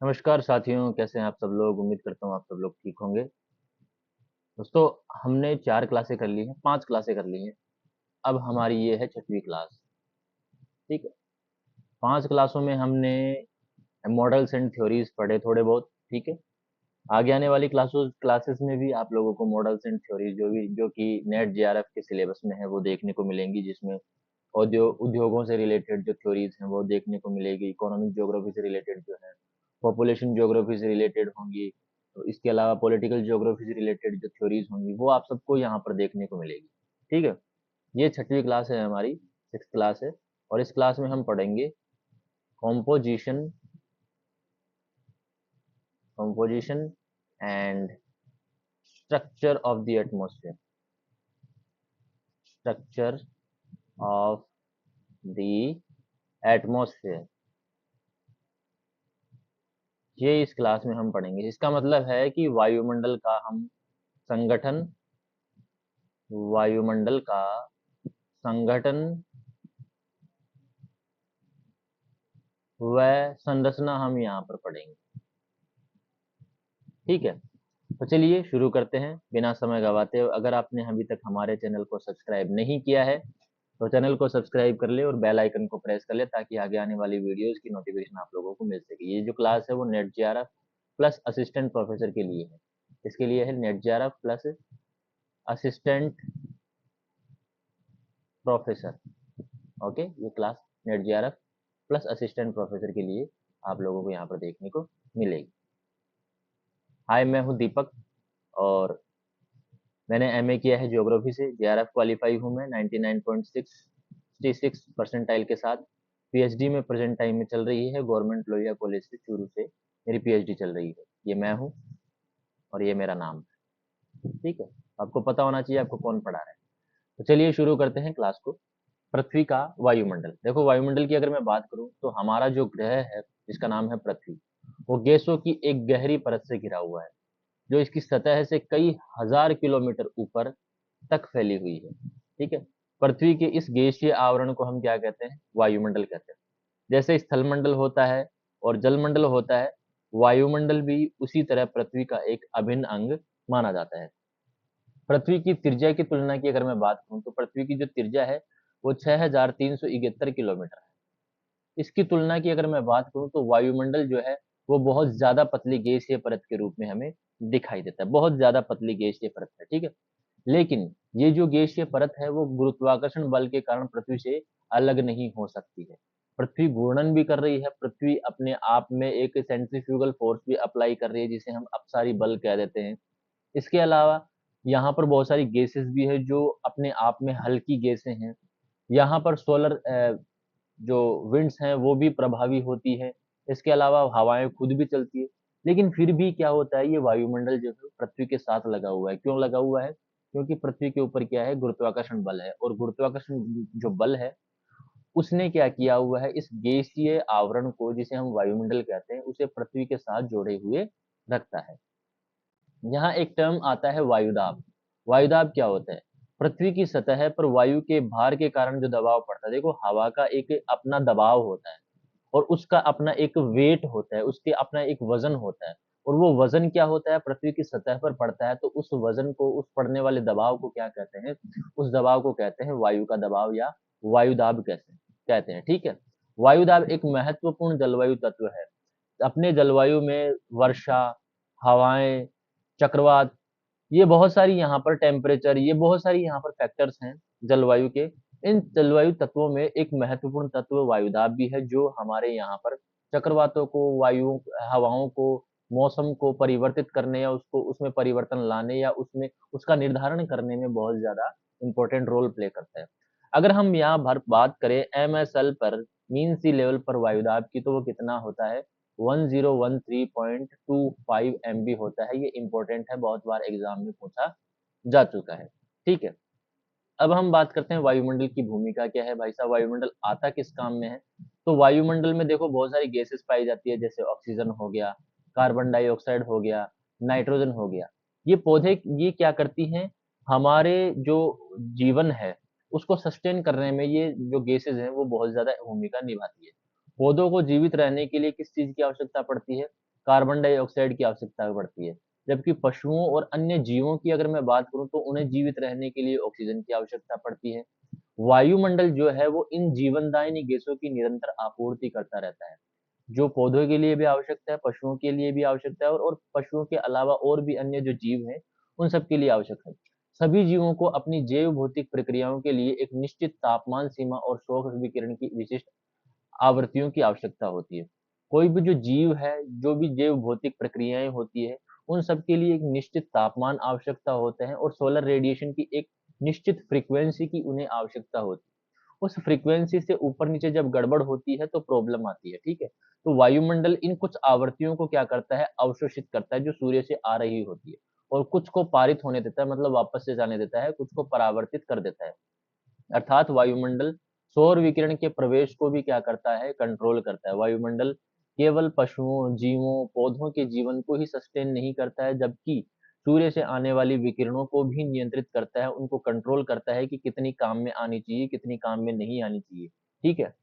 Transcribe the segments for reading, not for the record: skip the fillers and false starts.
नमस्कार साथियों, कैसे हैं आप सब लोग। उम्मीद करता हूँ आप सब लोग ठीक होंगे। दोस्तों, हमने 4 क्लासें कर ली हैं, 5 क्लासें कर ली हैं। अब हमारी ये है 6वीं क्लास। ठीक है। 5 क्लासों में हमने मॉडल्स एंड थ्योरीज पढ़े थोड़े बहुत। ठीक है। आगे आने वाली क्लासेस में भी आप लोगों को मॉडल्स एंड थ्योरीज जो कि नेट जेआरएफ के सिलेबस में है वो देखने को मिलेंगी, जिसमें उद्योगों से रिलेटेड जो थ्योरीज हैं वो देखने को मिलेगी। इकोनॉमिक ज्योग्राफी से रिलेटेड जो है, पॉपुलेशन ज्योग्राफी से रिलेटेड होंगी। तो इसके अलावा पॉलिटिकल ज्योग्राफी से रिलेटेड जो थ्योरीज होंगी वो आप सबको यहाँ पर देखने को मिलेगी। ठीक है। ये 6वीं क्लास है, हमारी 6th क्लास है। और इस क्लास में हम पढ़ेंगे composition composition and structure of the atmosphere. Structure of the atmosphere, ये इस क्लास में हम पढ़ेंगे। इसका मतलब है कि वायुमंडल का हम संगठन वायुमंडल का संगठन व संरचना हम यहाँ पर पढ़ेंगे। ठीक है। तो चलिए शुरू करते हैं बिना समय गवाते हुए। अगर आपने अभी तक हमारे चैनल को सब्सक्राइब नहीं किया है तो चैनल को सब्सक्राइब कर ले और बेल आइकन को प्रेस कर ले, ताकि आगे आने वाली वीडियोस की नोटिफिकेशन आप लोगों को मिल सके। ये जो क्लास है वो NET JRF plus assistant professor के लिए है। इसके लिए है NET JRF plus assistant professor. Okay, ये class NET JRF plus assistant professor के लिए आप लोगों को यहाँ पर देखने को मिलेगी। हाय, मैं हूँ दीपक और मैंने एमए किया है ज्योग्राफी से। जेआरएफ क्वालिफाई हूँ मैं 99.66 परसेंटाइल के साथ। पीएचडी में प्रेजेंट टाइम में चल रही है गवर्नमेंट लोहिया कॉलेज से, चूरू से मेरी पीएचडी चल रही है। ये मैं हूँ और ये मेरा नाम है। ठीक है। आपको पता होना चाहिए आपको कौन पढ़ा रहा है। तो चलिए शुरू करते हैं क्लास को। पृथ्वी का वायुमंडल। देखो, वायुमंडल की अगर मैं बात करूं तो हमारा जो ग्रह है जिसका नाम है पृथ्वी, वो गैसों की एक गहरी परत से घिरा हुआ है, जो इसकी सतह से कई हजार किलोमीटर ऊपर तक फैली हुई है। ठीक है। पृथ्वी के इस गैसीय आवरण को हम क्या कहते हैं? वायुमंडल कहते हैं। जैसे स्थलमंडल होता है और जलमंडल होता है, वायुमंडल भी उसी तरह पृथ्वी का एक अभिन्न अंग माना जाता है। पृथ्वी की त्रिज्या की तुलना की अगर मैं बात करूं तो पृथ्वी की जो त्रिज्या है वो 6371 किलोमीटर है। इसकी तुलना की अगर मैं बात करूं तो वायुमंडल जो है वो बहुत ज्यादा पतली गैसीय परत के रूप में हमें दिखाई देता है। बहुत ज्यादा पतली गैसीय परत है। ठीक है। लेकिन ये जो गैसीय परत है वो गुरुत्वाकर्षण बल के कारण पृथ्वी से अलग नहीं हो सकती है। पृथ्वी घूर्णन भी कर रही है, पृथ्वी अपने आप में एक सेंट्रीफ्यूगल फोर्स भी अप्लाई कर रही है, जिसे हम अपसारी बल कह देते हैं। इसके अलावा यहाँ पर बहुत सारी गैसेस भी है जो अपने आप में हल्की गैसें हैं। यहाँ पर सोलर जो विंड्स हैं वो भी प्रभावी होती है। इसके अलावा हवाएं खुद भी चलती है। लेकिन फिर भी क्या होता है, ये वायुमंडल जो है पृथ्वी के साथ लगा हुआ है। क्यों लगा हुआ है? क्योंकि पृथ्वी के ऊपर क्या है? गुरुत्वाकर्षण बल है। और गुरुत्वाकर्षण जो बल है उसने क्या किया हुआ है, इस गैसीय आवरण को जिसे हम वायुमंडल कहते हैं उसे पृथ्वी के साथ जोड़े हुए रखता है। यहाँ एक टर्म आता है वायुदाब। वायुदाब क्या होता है? पृथ्वी की सतह पर वायु के भार के कारण जो दबाव पड़ता है। देखो, हवा का एक अपना दबाव होता है और उसका अपना एक वेट होता है, उसके अपना एक वजन होता है। और वो वजन क्या होता है? पृथ्वी की सतह पर पड़ता है, तो उस वजन को, उस पड़ने वाले दबाव को क्या कहते हैं? उस दबाव को कहते हैं वायु का दबाव या वायुदाब कैसे कहते हैं। ठीक है। वायुदाब एक महत्वपूर्ण जलवायु तत्व है। अपने जलवायु में वर्षा, हवाएं, चक्रवात, ये बहुत सारी यहाँ पर टेम्परेचर, ये बहुत सारी यहाँ पर फैक्टर्स हैं जलवायु के। इन जलवायु तत्वों में एक महत्वपूर्ण तत्व वायुदाब भी है, जो हमारे यहाँ पर चक्रवातों को, वायु, हवाओं को, मौसम को परिवर्तित करने या उसको उसमें परिवर्तन लाने या उसमें उसका निर्धारण करने में बहुत ज्यादा इंपॉर्टेंट रोल प्ले करता है। अगर हम यहाँ भर बात करें MSL पर, मीन सी लेवल पर वायुदाब की, तो वो कितना होता है? 1013.25 MB होता है। ये इंपॉर्टेंट है, बहुत बार एग्जाम में पूछा जा चुका है। ठीक है। अब हम बात करते हैं वायुमंडल की भूमिका क्या है। भाई साहब, वायुमंडल आता किस काम में है? तो वायुमंडल में देखो बहुत सारी गैसेस पाई जाती है, जैसे ऑक्सीजन हो गया, कार्बन डाइऑक्साइड हो गया, नाइट्रोजन हो गया। ये पौधे ये क्या करती हैं? हमारे जो जीवन है उसको सस्टेन करने में ये जो गैसेस हैं वो बहुत ज्यादा भूमिका निभाती है। पौधों को जीवित रहने के लिए किस चीज की आवश्यकता पड़ती है? कार्बन डाइऑक्साइड की आवश्यकता पड़ती है। जबकि पशुओं और अन्य जीवों की अगर मैं बात करूँ तो उन्हें जीवित रहने के लिए ऑक्सीजन की आवश्यकता पड़ती है। वायुमंडल जो है वो इन जीवनदायिनी गैसों की निरंतर आपूर्ति करता रहता है, जो पौधों के लिए भी आवश्यकता है, पशुओं के लिए भी आवश्यकता है और पशुओं के अलावा और भी अन्य जो जीव हैं, उन सब के लिए आवश्यक है। सभी जीवों को अपनी जैव भौतिक प्रक्रियाओं के लिए एक निश्चित तापमान सीमा और सौर विकिरण की विशिष्ट आवृत्तियों की आवश्यकता होती है। कोई भी जो जीव है, जो भी जैव भौतिक प्रक्रियाएं होती है, उन सब के लिए एक निश्चित तापमान आवश्यकता होते हैं और सोलर रेडिएशन की एक निश्चित फ्रीक्वेंसी की उन्हें आवश्यकता होती है। उस फ्रीक्वेंसी से ऊपर नीचे जब गड़बड़ होती है तो प्रॉब्लम आती है, ठीक है? तो वायुमंडल इन कुछ आवृत्तियों को क्या करता है, अवशोषित करता है जो सूर्य से आ रही होती है और कुछ को पारित होने देता है, मतलब वापस से जाने देता है, कुछ को परावर्तित कर देता है। अर्थात वायुमंडल सौर विकिरण के प्रवेश को भी क्या करता है, कंट्रोल करता है। वायुमंडल केवल पशुओं, जीवों, पौधों के जीवन को ही सस्टेन नहीं करता है, जबकि सूर्य से आने वाली विकिरणों को भी नियंत्रित करता है, उनको कंट्रोल करता है कि कितनी काम में आनी चाहिए, कितनी काम में नहीं आनी चाहिए। ठीक है?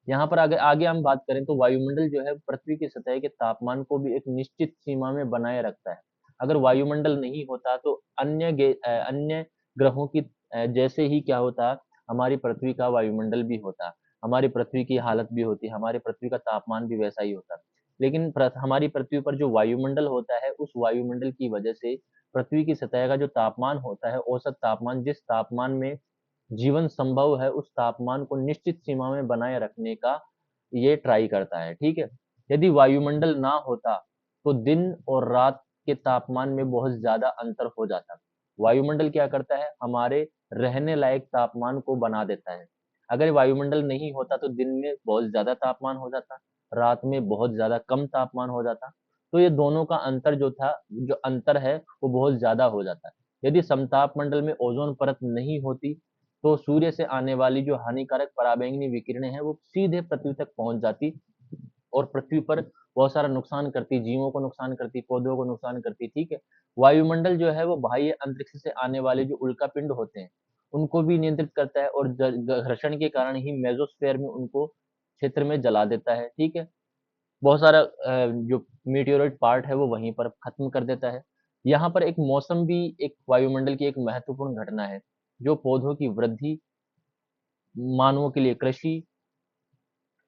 यहाँ पर आगे आगे हम बात करें तो वायुमंडल जो है पृथ्वी की सतह के तापमान को भी एक निश्चित सीमा में बनाए रखता है। अगर वायुमंडल नहीं होता तो अन्य ग्रहों की जैसे ही क्या होता, हमारी पृथ्वी का वायुमंडल भी होता, हमारी पृथ्वी की हालत भी होती, हमारी पृथ्वी का तापमान भी वैसा ही होता। लेकिन हमारी पृथ्वी पर जो वायुमंडल होता है, उस वायुमंडल की वजह से पृथ्वी की सतह का जो तापमान होता है, औसत तापमान, जिस तापमान में जीवन संभव है, उस तापमान को निश्चित सीमा में बनाए रखने का ये ट्राई करता है, ठीक है? यदि वायुमंडल ना होता, तो दिन और रात के तापमान में बहुत ज़्यादा अंतर हो जाता। वायुमंडल क्या करता है? हमारे रहने लायक तापमान को बना देता है। अगर वायुमंडल नहीं होता, तो दिन में बहुत ज़्यादा तापमान हो जाता, रात में बहुत ज़्यादा कम तापमान हो जाता। तो ये दोनों का अंतर जो था, जो अंतर है, वो बहुत ज़्यादा हो जाता है। यदि समताप मंडल में ओज़ोन परत नहीं होती, तो सूर्य से आने वाली जो हानिकारक पराबैंगनी विकिरणें हैं वो सीधे पृथ्वी तक पहुंच जाती और पृथ्वी पर बहुत सारा नुकसान करती, जीवों को नुकसान करती, पौधों को नुकसान करती, ठीक है? वायुमंडल जो है वो बाह्य अंतरिक्ष से आने वाले जो उल्कापिंड होते हैं, उनको भी नियंत्रित करता है और घर्षण के कारण ही मेसोस्फेयर में उनको क्षेत्र में जला देता है, ठीक है? बहुत सारा जो मीटियोराइट पार्ट है वो वहीं पर खत्म कर देता है। यहाँ पर एक मौसम भी एक वायुमंडल की एक महत्वपूर्ण घटना है, जो पौधों की वृद्धि, मानवों के लिए कृषि,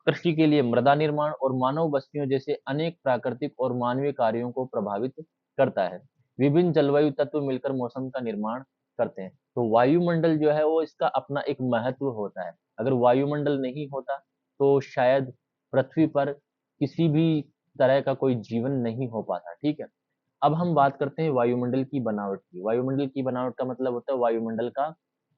कृषि के लिए मृदा निर्माण और मानव बस्तियों जैसे अनेक प्राकृतिक और मानवीय कार्यों को प्रभावित करता है। विभिन्न जलवायु तत्व मिलकर मौसम का निर्माण करते हैं। तो वायुमंडल जो है वो इसका अपना एक महत्व होता है। अगर वायुमंडल नहीं होता तो शायद पृथ्वी पर किसी भी तरह का कोई जीवन नहीं हो पाता, ठीक है? अब हम बात करते हैं वायुमंडल की बनावट की। वायुमंडल की बनावट का मतलब होता है वायुमंडल का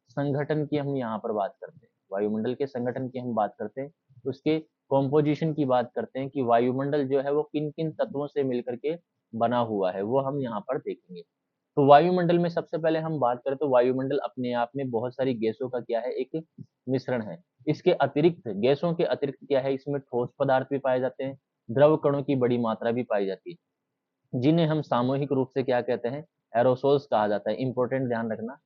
संगठन की हम यहाँ पर बात करते हैं। वायुमंडल के संगठन की हम बात करते हैं, उसके कॉम्पोजिशन की बात करते हैं कि वायुमंडल जो है वो किन-किन तत्वों से मिलकर के बना हुआ है, वो हम यहाँ पर देखेंगे। तो वायुमंडल में सबसे पहले हम बात करें तो वायुमंडल अपने आप में बहुत सारी गैसों का क्या है, एक मिश्रण है। इसके अतिरिक्त गैसों के अतिरिक्त क्या है, इसमें ठोस पदार्थ भी पाए जाते हैं, द्रव कणों की बड़ी मात्रा भी पाई जाती है, जिन्हें हम सामूहिक रूप से क्या कहते हैं, एरोसोल्स कहा जाता है। इंपॉर्टेंट ध्यान रखना।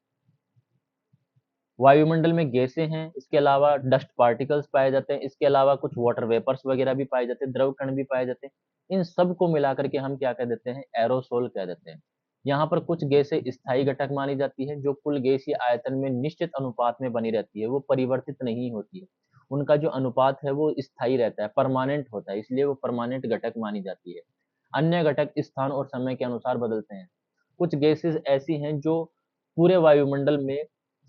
वायुमंडल में गैसें हैं, इसके अलावा डस्ट पार्टिकल्स पाए जाते हैं, इसके अलावा कुछ वाटर वेपर्स वगैरह भी पाए जाते हैं, द्रव कण भी पाए जाते हैं। इन सब को मिला करके हम क्या कह देते हैं, एरोसोल कह देते हैं। यहाँ पर कुछ गैसें स्थायी घटक मानी जाती है, जो कुल गैसीय आयतन में निश्चित अनुपात में बनी रहती है, वो परिवर्तित नहीं होती है। उनका जो अनुपात है वो स्थायी रहता है, परमानेंट होता है, इसलिए वो परमानेंट घटक मानी जाती है। अन्य घटक स्थान और समय के अनुसार बदलते हैं। कुछ गैसेस ऐसी हैं जो पूरे वायुमंडल में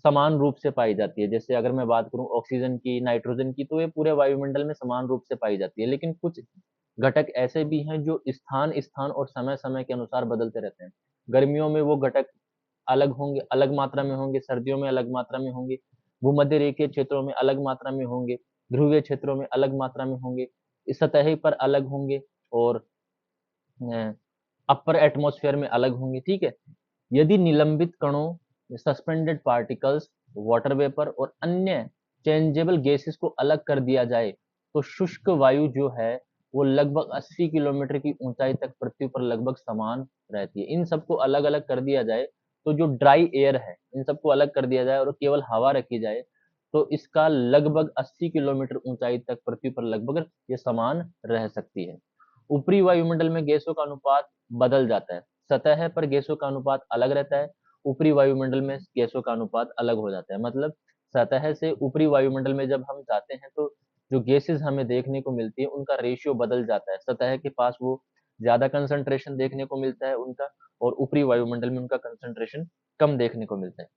समान रूप से पाई जाती है। जैसे अगर मैं बात करूँ ऑक्सीजन की, नाइट्रोजन की, तो ये पूरे वायुमंडल में समान रूप से पाई जाती है। लेकिन कुछ घटक ऐसे भी हैं जो स्थान और समय-समय के अनुसार बदलते रहते हैं। गर्मियों में वो घटक अलग होंगे, अलग मात्रा में होंगे, सर्दियों में अलग मात्रा में होंगे, भूमध्य रेखीय क्षेत्रों में अलग मात्रा में होंगे, ध्रुवीय क्षेत्रों में अलग मात्रा में होंगे, इस सतह पर अलग होंगे और अपर एटमॉस्फेयर में अलग होंगे, ठीक है? यदि निलंबित कणों, सस्पेंडेड पार्टिकल्स, वाटर वेपर और अन्य चेंजेबल गैसेस को अलग कर दिया जाए, तो शुष्क वायु जो है, वो लगभग 80 किलोमीटर की ऊंचाई तक पृथ्वी पर लगभग समान रहती है। इन सबको अलग-अलग कर दिया जाए, तो जो ड्राई एयर है, इन सबको अलग कर दिया जाए और केवल हवा रखी जाए, तो इसका लगभग 80 किलोमीटर ऊंचाई तक पृथ्वी पर लगभग ये समान रह सकती है। ऊपरी वायुमंडल में गैसों का अनुपात बदल जाता है, सतह पर गैसों का अनुपात अलग रहता है, ऊपरी वायुमंडल में गैसों का अनुपात अलग हो जाता है। मतलब सतह से ऊपरी वायुमंडल में जब हम जाते हैं तो जो गैसेस हमें देखने को मिलती है उनका रेशियो बदल जाता है। सतह के पास वो ज्यादा कंसंट्रेशन देखने को मिलता है उनका, और ऊपरी वायुमंडल में उनका कंसंट्रेशन कम देखने को मिलता है।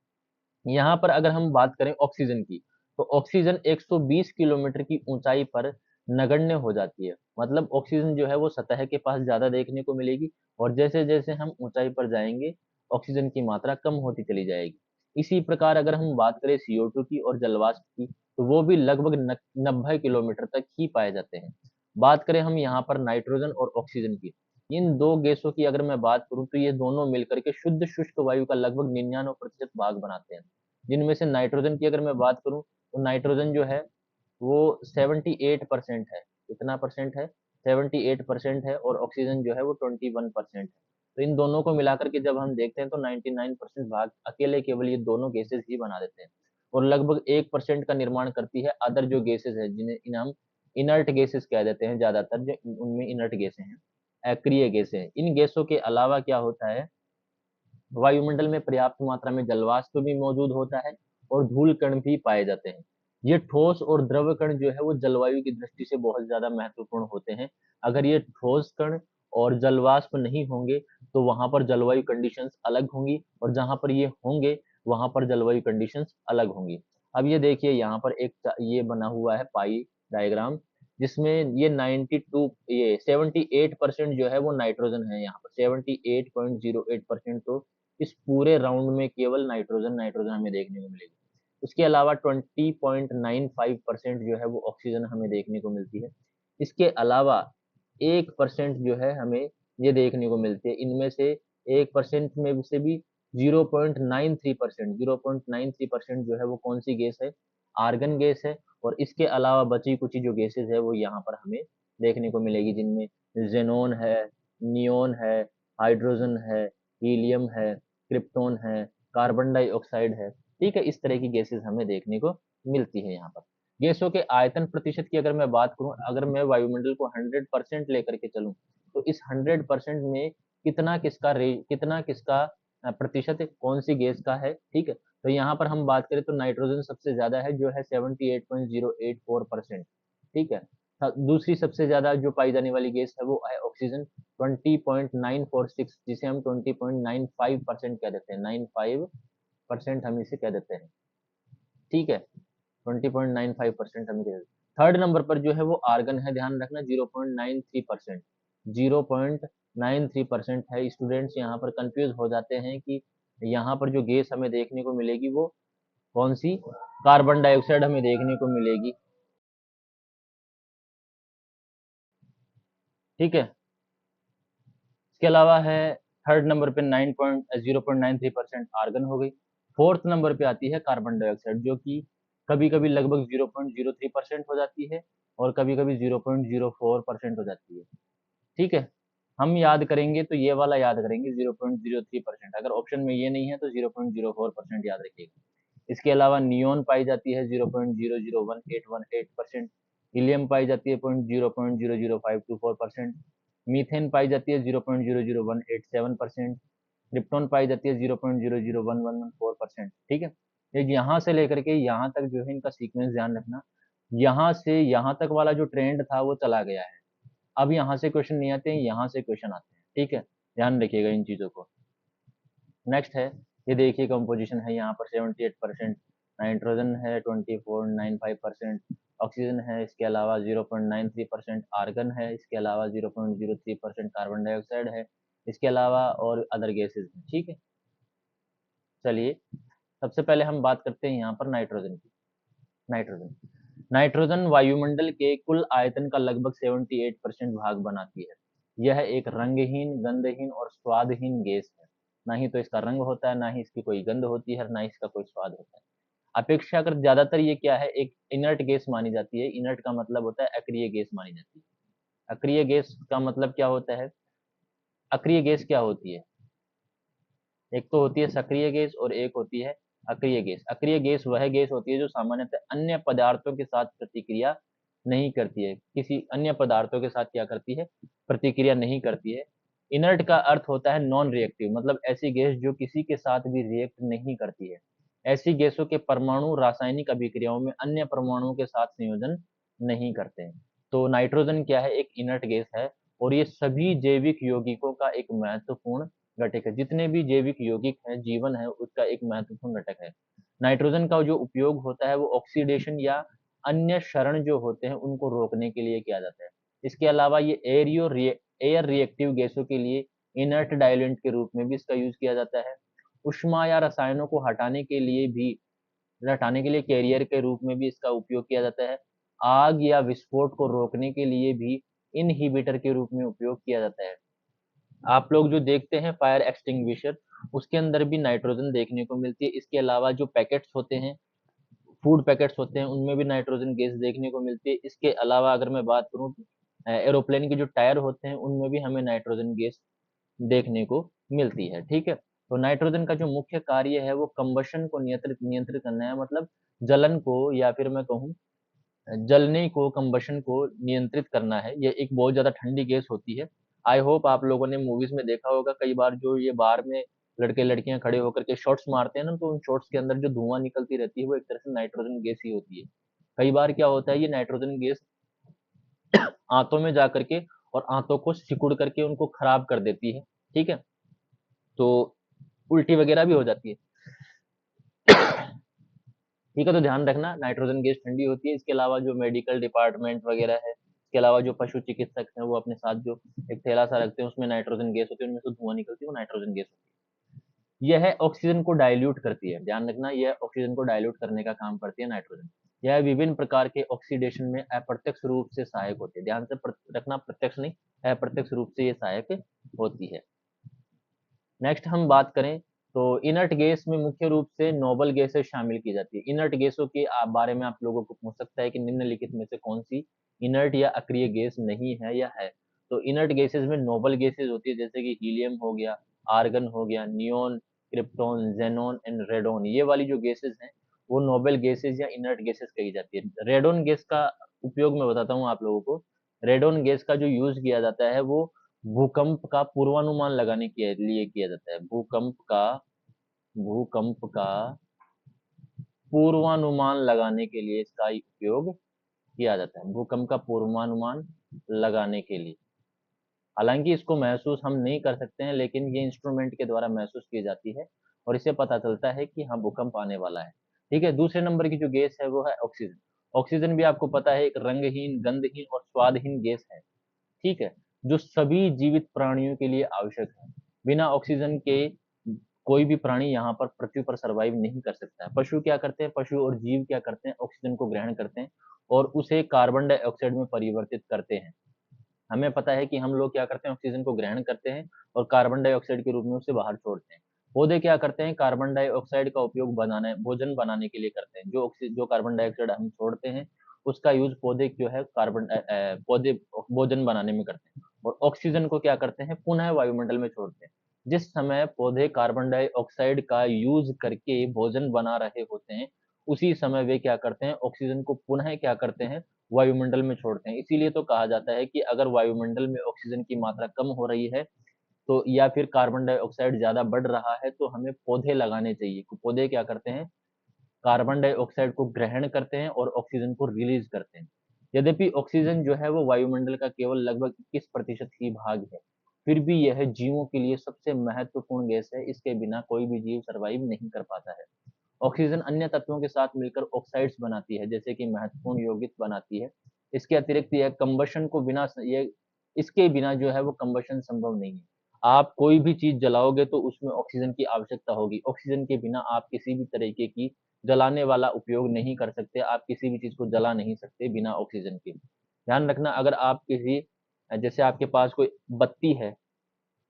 यहाँ पर अगर हम बात करें ऑक्सीजन की, तो ऑक्सीजन 120 किलोमीटर की ऊंचाई पर नगण्य हो जाती है। मतलब ऑक्सीजन जो है वो सतह के पास ज्यादा देखने को मिलेगी, और जैसे जैसे हम ऊंचाई पर जाएंगे ऑक्सीजन की मात्रा कम होती चली जाएगी। इसी प्रकार अगर हम बात करें CO2 की और जलवाष्प की, तो वो भी लगभग 90 किलोमीटर तक ही पाए जाते हैं। बात करें हम यहाँ पर नाइट्रोजन और ऑक्सीजन की, इन दो गैसों की अगर मैं बात करूं तो ये दोनों मिलकर के शुद्ध शुष्क वायु का लगभग 99% भाग बनाते हैं। जिनमें से नाइट्रोजन की अगर मैं बात करूं तो नाइट्रोजन जो है वो 78% है। कितना परसेंट है? 78% है, और ऑक्सीजन जो है वो 21% है। तो इन दोनों को मिलाकर के जब हम देखते हैं तो 99% भाग अकेले केवल ये दोनों गैसेस ही बना देते हैं, और लगभग 1% का निर्माण करती है अदर जो गैसेस है, जिन्हें हम इनर्ट गैसेस कह देते हैं। ज्यादातर जो उनमें इनर्ट गैसें हैं, अक्रिय गैसें हैं। इन गैसों के अलावा क्या होता है, वायुमंडल में पर्याप्त मात्रा में जलवाष्प भी मौजूद होता है, और धूल कण भी पाए जाते हैं। ये ठोस और द्रव कण जो है वो जलवायु की दृष्टि से बहुत ज्यादा महत्वपूर्ण होते हैं। अगर ये ठोस कण और जलवाष्प नहीं होंगे तो वहां पर जलवायु कंडीशंस अलग होंगी, और जहां पर ये होंगे वहां पर जलवायु कंडीशंस अलग होंगी। अब ये देखिए यहाँ पर एक ये बना हुआ है पाई डायग्राम, जिसमें ये 92 ये 78% जो है वो नाइट्रोजन है। यहाँ पर 78.08% तो इस पूरे राउंड में केवल नाइट्रोजन नाइट्रोजन हमें देखने को मिलेगी। उसके अलावा 20.95% जो है वो ऑक्सीजन हमें देखने को मिलती है। इसके अलावा 1% जो है हमें ये देखने को मिलती है। इनमें से 1% में से भी 0.93% जो है वो कौन सी गैस है? आर्गन गैस है। और इसके अलावा बची कुछ जो गैसेस है वो यहाँ पर हमें देखने को मिलेगी, जिनमें जेनॉन है, नियोन है, हाइड्रोजन है, हीलियम है, क्रिप्टॉन है, कार्बन डाइऑक्साइड है। ठीक है, इस तरह की गैसेस हमें देखने को मिलती है यहाँ पर। गैसों के आयतन प्रतिशत की अगर मैं बात करूं, अगर मैं वायुमंडल को 100% लेकर के चलूं, तो इस 100% में कितना किसका प्रतिशत कौन सी गैस का है? ठीक है, तो यहाँ पर हम बात करें तो नाइट्रोजन सबसे ज्यादा है, जो है 78.084%। ठीक है, दूसरी सबसे ज्यादा जो पाई जाने वाली गैस है वो है ऑक्सीजन, 20.946, जिसे हम 20.95% कह देते हैं। 95% हम इसे कह देते हैं। ठीक है, 20.95% हम कह देते हैं। थर्ड नंबर पर जो है वो आर्गन है, ध्यान रखना, 0.93%। 0.93% है। स्टूडेंट्स यहाँ पर कंफ्यूज हो जाते हैं कि यहाँ पर जो गैस हमें देखने को मिलेगी वो कौन सी? कार्बन डाइऑक्साइड हमें देखने को मिलेगी। ठीक है, इसके अलावा है थर्ड नंबर पे 0.93% आर्गन हो गई। फोर्थ नंबर पे आती है कार्बन डाइऑक्साइड, जो कि कभी कभी लगभग 0.03% हो जाती है, और कभी कभी 0.04% हो जाती है। ठीक है, हम याद करेंगे तो ये वाला याद करेंगे 0.03%। अगर ऑप्शन में ये नहीं है तो 0.04% याद रखिएगा। इसके अलावा नियोन पाई जाती है 0.001818%। हीलियम पाई जाती है 0.00524%। मीथेन पाई जाती है 0.00187%। क्रिप्टॉन पाई जाती है 0.001114%। ठीक है, ये यहाँ से लेकर के यहाँ तक जो है इनका सीक्वेंस ध्यान रखना। यहाँ से यहाँ तक वाला जो ट्रेंड था वो चला गया है। अब यहाँ से क्वेश्चन नहीं आते हैं, यहाँ से क्वेश्चन आते हैं। ठीक है, ध्यान रखिएगा इन चीजों को। नेक्स्ट है, ये देखिए कंपोजिशन है यहाँ पर 78% नाइट्रोजन है, 24.95% ऑक्सीजन है, इसके अलावा 0.93% आर्गन है, इसके अलावा 0.03% कार्बन डाइऑक्साइड है, इसके अलावा और अदर गैसेज हैं। ठीक है, चलिए सबसे पहले हम बात करते हैं यहाँ पर नाइट्रोजन की। नाइट्रोजन नाइट्रोजन वायुमंडल के कुल आयतन का लगभग 78% भाग बनाती है। यह एक रंगहीन, गंधहीन और स्वादहीन गैस है। ना ही तो इसका रंग होता है, ना ही इसकी कोई गंध होती है, ना ही इसका कोई स्वाद होता है। अपेक्षाकृत ज्यादातर ये क्या है, एक इनर्ट गैस मानी जाती है। इनर्ट का मतलब होता है अक्रिय गैस मानी जाती है। अक्रिय गैस का मतलब क्या होता है? अक्रिय गैस क्या होती है? एक तो होती है सक्रिय गैस और एक होती है अक्रिय गैस। अक्रिय गैस वह गैस होती है जो सामान्यतः अन्य पदार्थों के साथ प्रतिक्रिया नहीं करती है, किसी अन्य पदार्थों के साथ क्या करती है, प्रतिक्रिया नहीं करती है। इनर्ट का अर्थ होता है नॉन रिएक्टिव, मतलब ऐसी गैस जो किसी के साथ भी रिएक्ट नहीं करती है। ऐसी गैसों के परमाणु रासायनिक अभिक्रियाओं में अन्य परमाणुओं के साथ संयोजन नहीं करते हैं। तो नाइट्रोजन क्या है, एक इनर्ट गैस है, और ये सभी जैविक यौगिकों का एक महत्वपूर्ण घटक है। जितने भी जैविक यौगिक हैं, जीवन है, उसका एक महत्वपूर्ण घटक है। नाइट्रोजन का जो उपयोग होता है वो ऑक्सीडेशन या अन्य क्षरण जो होते हैं उनको रोकने के लिए किया जाता है। इसके अलावा ये एयर रिएक्टिव गैसों के लिए इनर्ट डाइल्यूएंट के रूप में भी इसका यूज किया जाता है। ऊष्मा या रसायनों को हटाने के लिए कैरियर के रूप में भी इसका उपयोग किया जाता है। आग या विस्फोट को रोकने के लिए भी इनहिबिटर के रूप में उपयोग किया जाता है। आप लोग जो देखते हैं फायर एक्सटिंग्विशर, उसके अंदर भी नाइट्रोजन देखने को मिलती है। इसके अलावा जो पैकेट्स होते हैं, फूड पैकेट्स होते हैं, उनमें भी नाइट्रोजन गैस देखने को मिलती है। इसके अलावा अगर मैं बात करूं, एरोप्लेन के जो टायर होते हैं उनमें भी हमें नाइट्रोजन गैस देखने को मिलती है। ठीक है, तो नाइट्रोजन का जो मुख्य कार्य है वो कंबशन को नियंत्रित नियंत्रित करना है, मतलब जलन को, या फिर मैं कहूँ जलने को, कंबशन को नियंत्रित करना है। ये एक बहुत ज्यादा ठंडी गैस होती है। आई होप आप लोगों ने मूवीज में देखा होगा, कई बार जो ये बार में लड़के लड़कियां खड़े होकर के शॉट्स मारते हैं ना, तो उन शॉट्स के अंदर जो धुआं निकलती रहती है वो एक तरह से नाइट्रोजन गैस ही होती है। कई बार क्या होता है, ये नाइट्रोजन गैस आंतों में जा करके और आंतों को सिकुड़ करके उनको खराब कर देती है। ठीक है, तो उल्टी वगैरह भी हो जाती है। ठीक है, तो ध्यान रखना नाइट्रोजन गैस ठंडी होती है। इसके अलावा जो मेडिकल डिपार्टमेंट वगैरह है, इसके अलावा जो पशु चिकित्सक हैं, वो अपने साथ जो एक थैला सा रखते हैं, उसमें नाइट्रोजन गैस होती है, उनमें से धुआं निकलती है, वो नाइट्रोजन गैस होती है। यह ऑक्सीजन को डाइल्यूट करती है। ध्यान रखना, यह ऑक्सीजन को डाइल्यूट करने का काम करती है नाइट्रोजन। यह विभिन्न प्रकार के ऑक्सीडेशन में अप्रत्यक्ष रूप से सहायक होती है। ध्यान से रखना, प्रत्यक्ष नहीं, अप्रत्यक्ष रूप से ये सहायक होती है। नेक्स्ट हम बात करें तो इनर्ट गैस में मुख्य रूप से नोबल गैसेस शामिल की जाती है। इनर्ट गैसों के बारे में आप लोगों को पूछ सकता है कि निम्नलिखित में से कौन सी इनर्ट या अक्रिय गैस नहीं है या है। तो इनर्ट गैसेस में नोबल गैसेस होती है, जैसे कि हीलियम हो गया, आर्गन हो गया, neon, krypton, xenon and radon. ये वाली जो गैसेस हैं वो नोबल गैसेस या इनर्ट गैसेस कही जाती है। रेडोन गैस का उपयोग मैं बताता हूँ आप लोगों को। रेडोन गैस का जो यूज किया जाता है वो भूकंप का पूर्वानुमान लगाने के लिए किया जाता है। भूकंप का पूर्वानुमान लगाने के लिए इसका उपयोग किया जाता है। भूकंप का पूर्वानुमान लगाने के लिए, हालांकि इसको महसूस हम नहीं कर सकते हैं, लेकिन ये इंस्ट्रूमेंट के द्वारा महसूस की जाती है और इससे पता चलता है कि हाँ, भूकंप आने वाला है। ठीक है, दूसरे नंबर की जो गैस है वो है ऑक्सीजन। ऑक्सीजन भी आपको पता है एक रंगहीन, गंधहीन और स्वादहीन गैस है। ठीक है, जो सभी जीवित प्राणियों के लिए आवश्यक है। बिना ऑक्सीजन के कोई भी प्राणी यहाँ पर पृथ्वी पर सरवाइव नहीं कर सकता है। पशु क्या करते हैं, पशु और जीव क्या करते हैं, ऑक्सीजन को ग्रहण करते हैं और उसे कार्बन डाइऑक्साइड में परिवर्तित करते हैं। हमें पता है कि हम लोग क्या करते हैं, ऑक्सीजन को ग्रहण करते हैं और कार्बन डाइऑक्साइड के रूप में उसे बाहर छोड़ते हैं। पौधे क्या करते हैं, कार्बन डाइऑक्साइड का उपयोग भोजन बनाने के लिए करते हैं। जो कार्बन डाइऑक्साइड हम छोड़ते हैं उसका यूज पौधे जो है पौधे भोजन बनाने में करते हैं, और ऑक्सीजन को क्या करते हैं, पुनः वायुमंडल में छोड़ते हैं। जिस समय पौधे कार्बन डाइऑक्साइड का यूज करके भोजन बना रहे होते हैं, उसी समय वे क्या करते हैं, ऑक्सीजन को पुनः क्या करते हैं, वायुमंडल में छोड़ते हैं। इसीलिए तो कहा जाता है कि अगर वायुमंडल में ऑक्सीजन की मात्रा कम हो रही है तो, या फिर कार्बन डाइऑक्साइड ज्यादा बढ़ रहा है, तो हमें पौधे लगाने चाहिए। तो पौधे क्या करते हैं, कार्बन डाइऑक्साइड को ग्रहण करते हैं और ऑक्सीजन को रिलीज करते हैं। यद्यपि ऑक्सीजन जो है वो वायुमंडल का केवल लगभग 21% ही भाग है, फिर भी यह जीवों के लिए सबसे महत्वपूर्ण गैस है। इसके बिना कोई भी जीव सरवाइव नहीं कर पाता है। ऑक्सीजन अन्य तत्वों के साथ मिलकर ऑक्साइड्स बनाती है, जैसे कि महत्वपूर्ण यौगिक बनाती है। इसके अतिरिक्त यह कंबशन को बिना ये इसके बिना जो है वो कंबशन संभव नहीं है। आप कोई भी चीज जलाओगे तो उसमें ऑक्सीजन की आवश्यकता होगी। ऑक्सीजन के बिना आप किसी भी तरीके की जलाने वाला उपयोग नहीं कर सकते। आप किसी भी चीज को जला नहीं सकते बिना ऑक्सीजन के। ध्यान रखना, अगर आप किसी जैसे आपके पास कोई बत्ती है,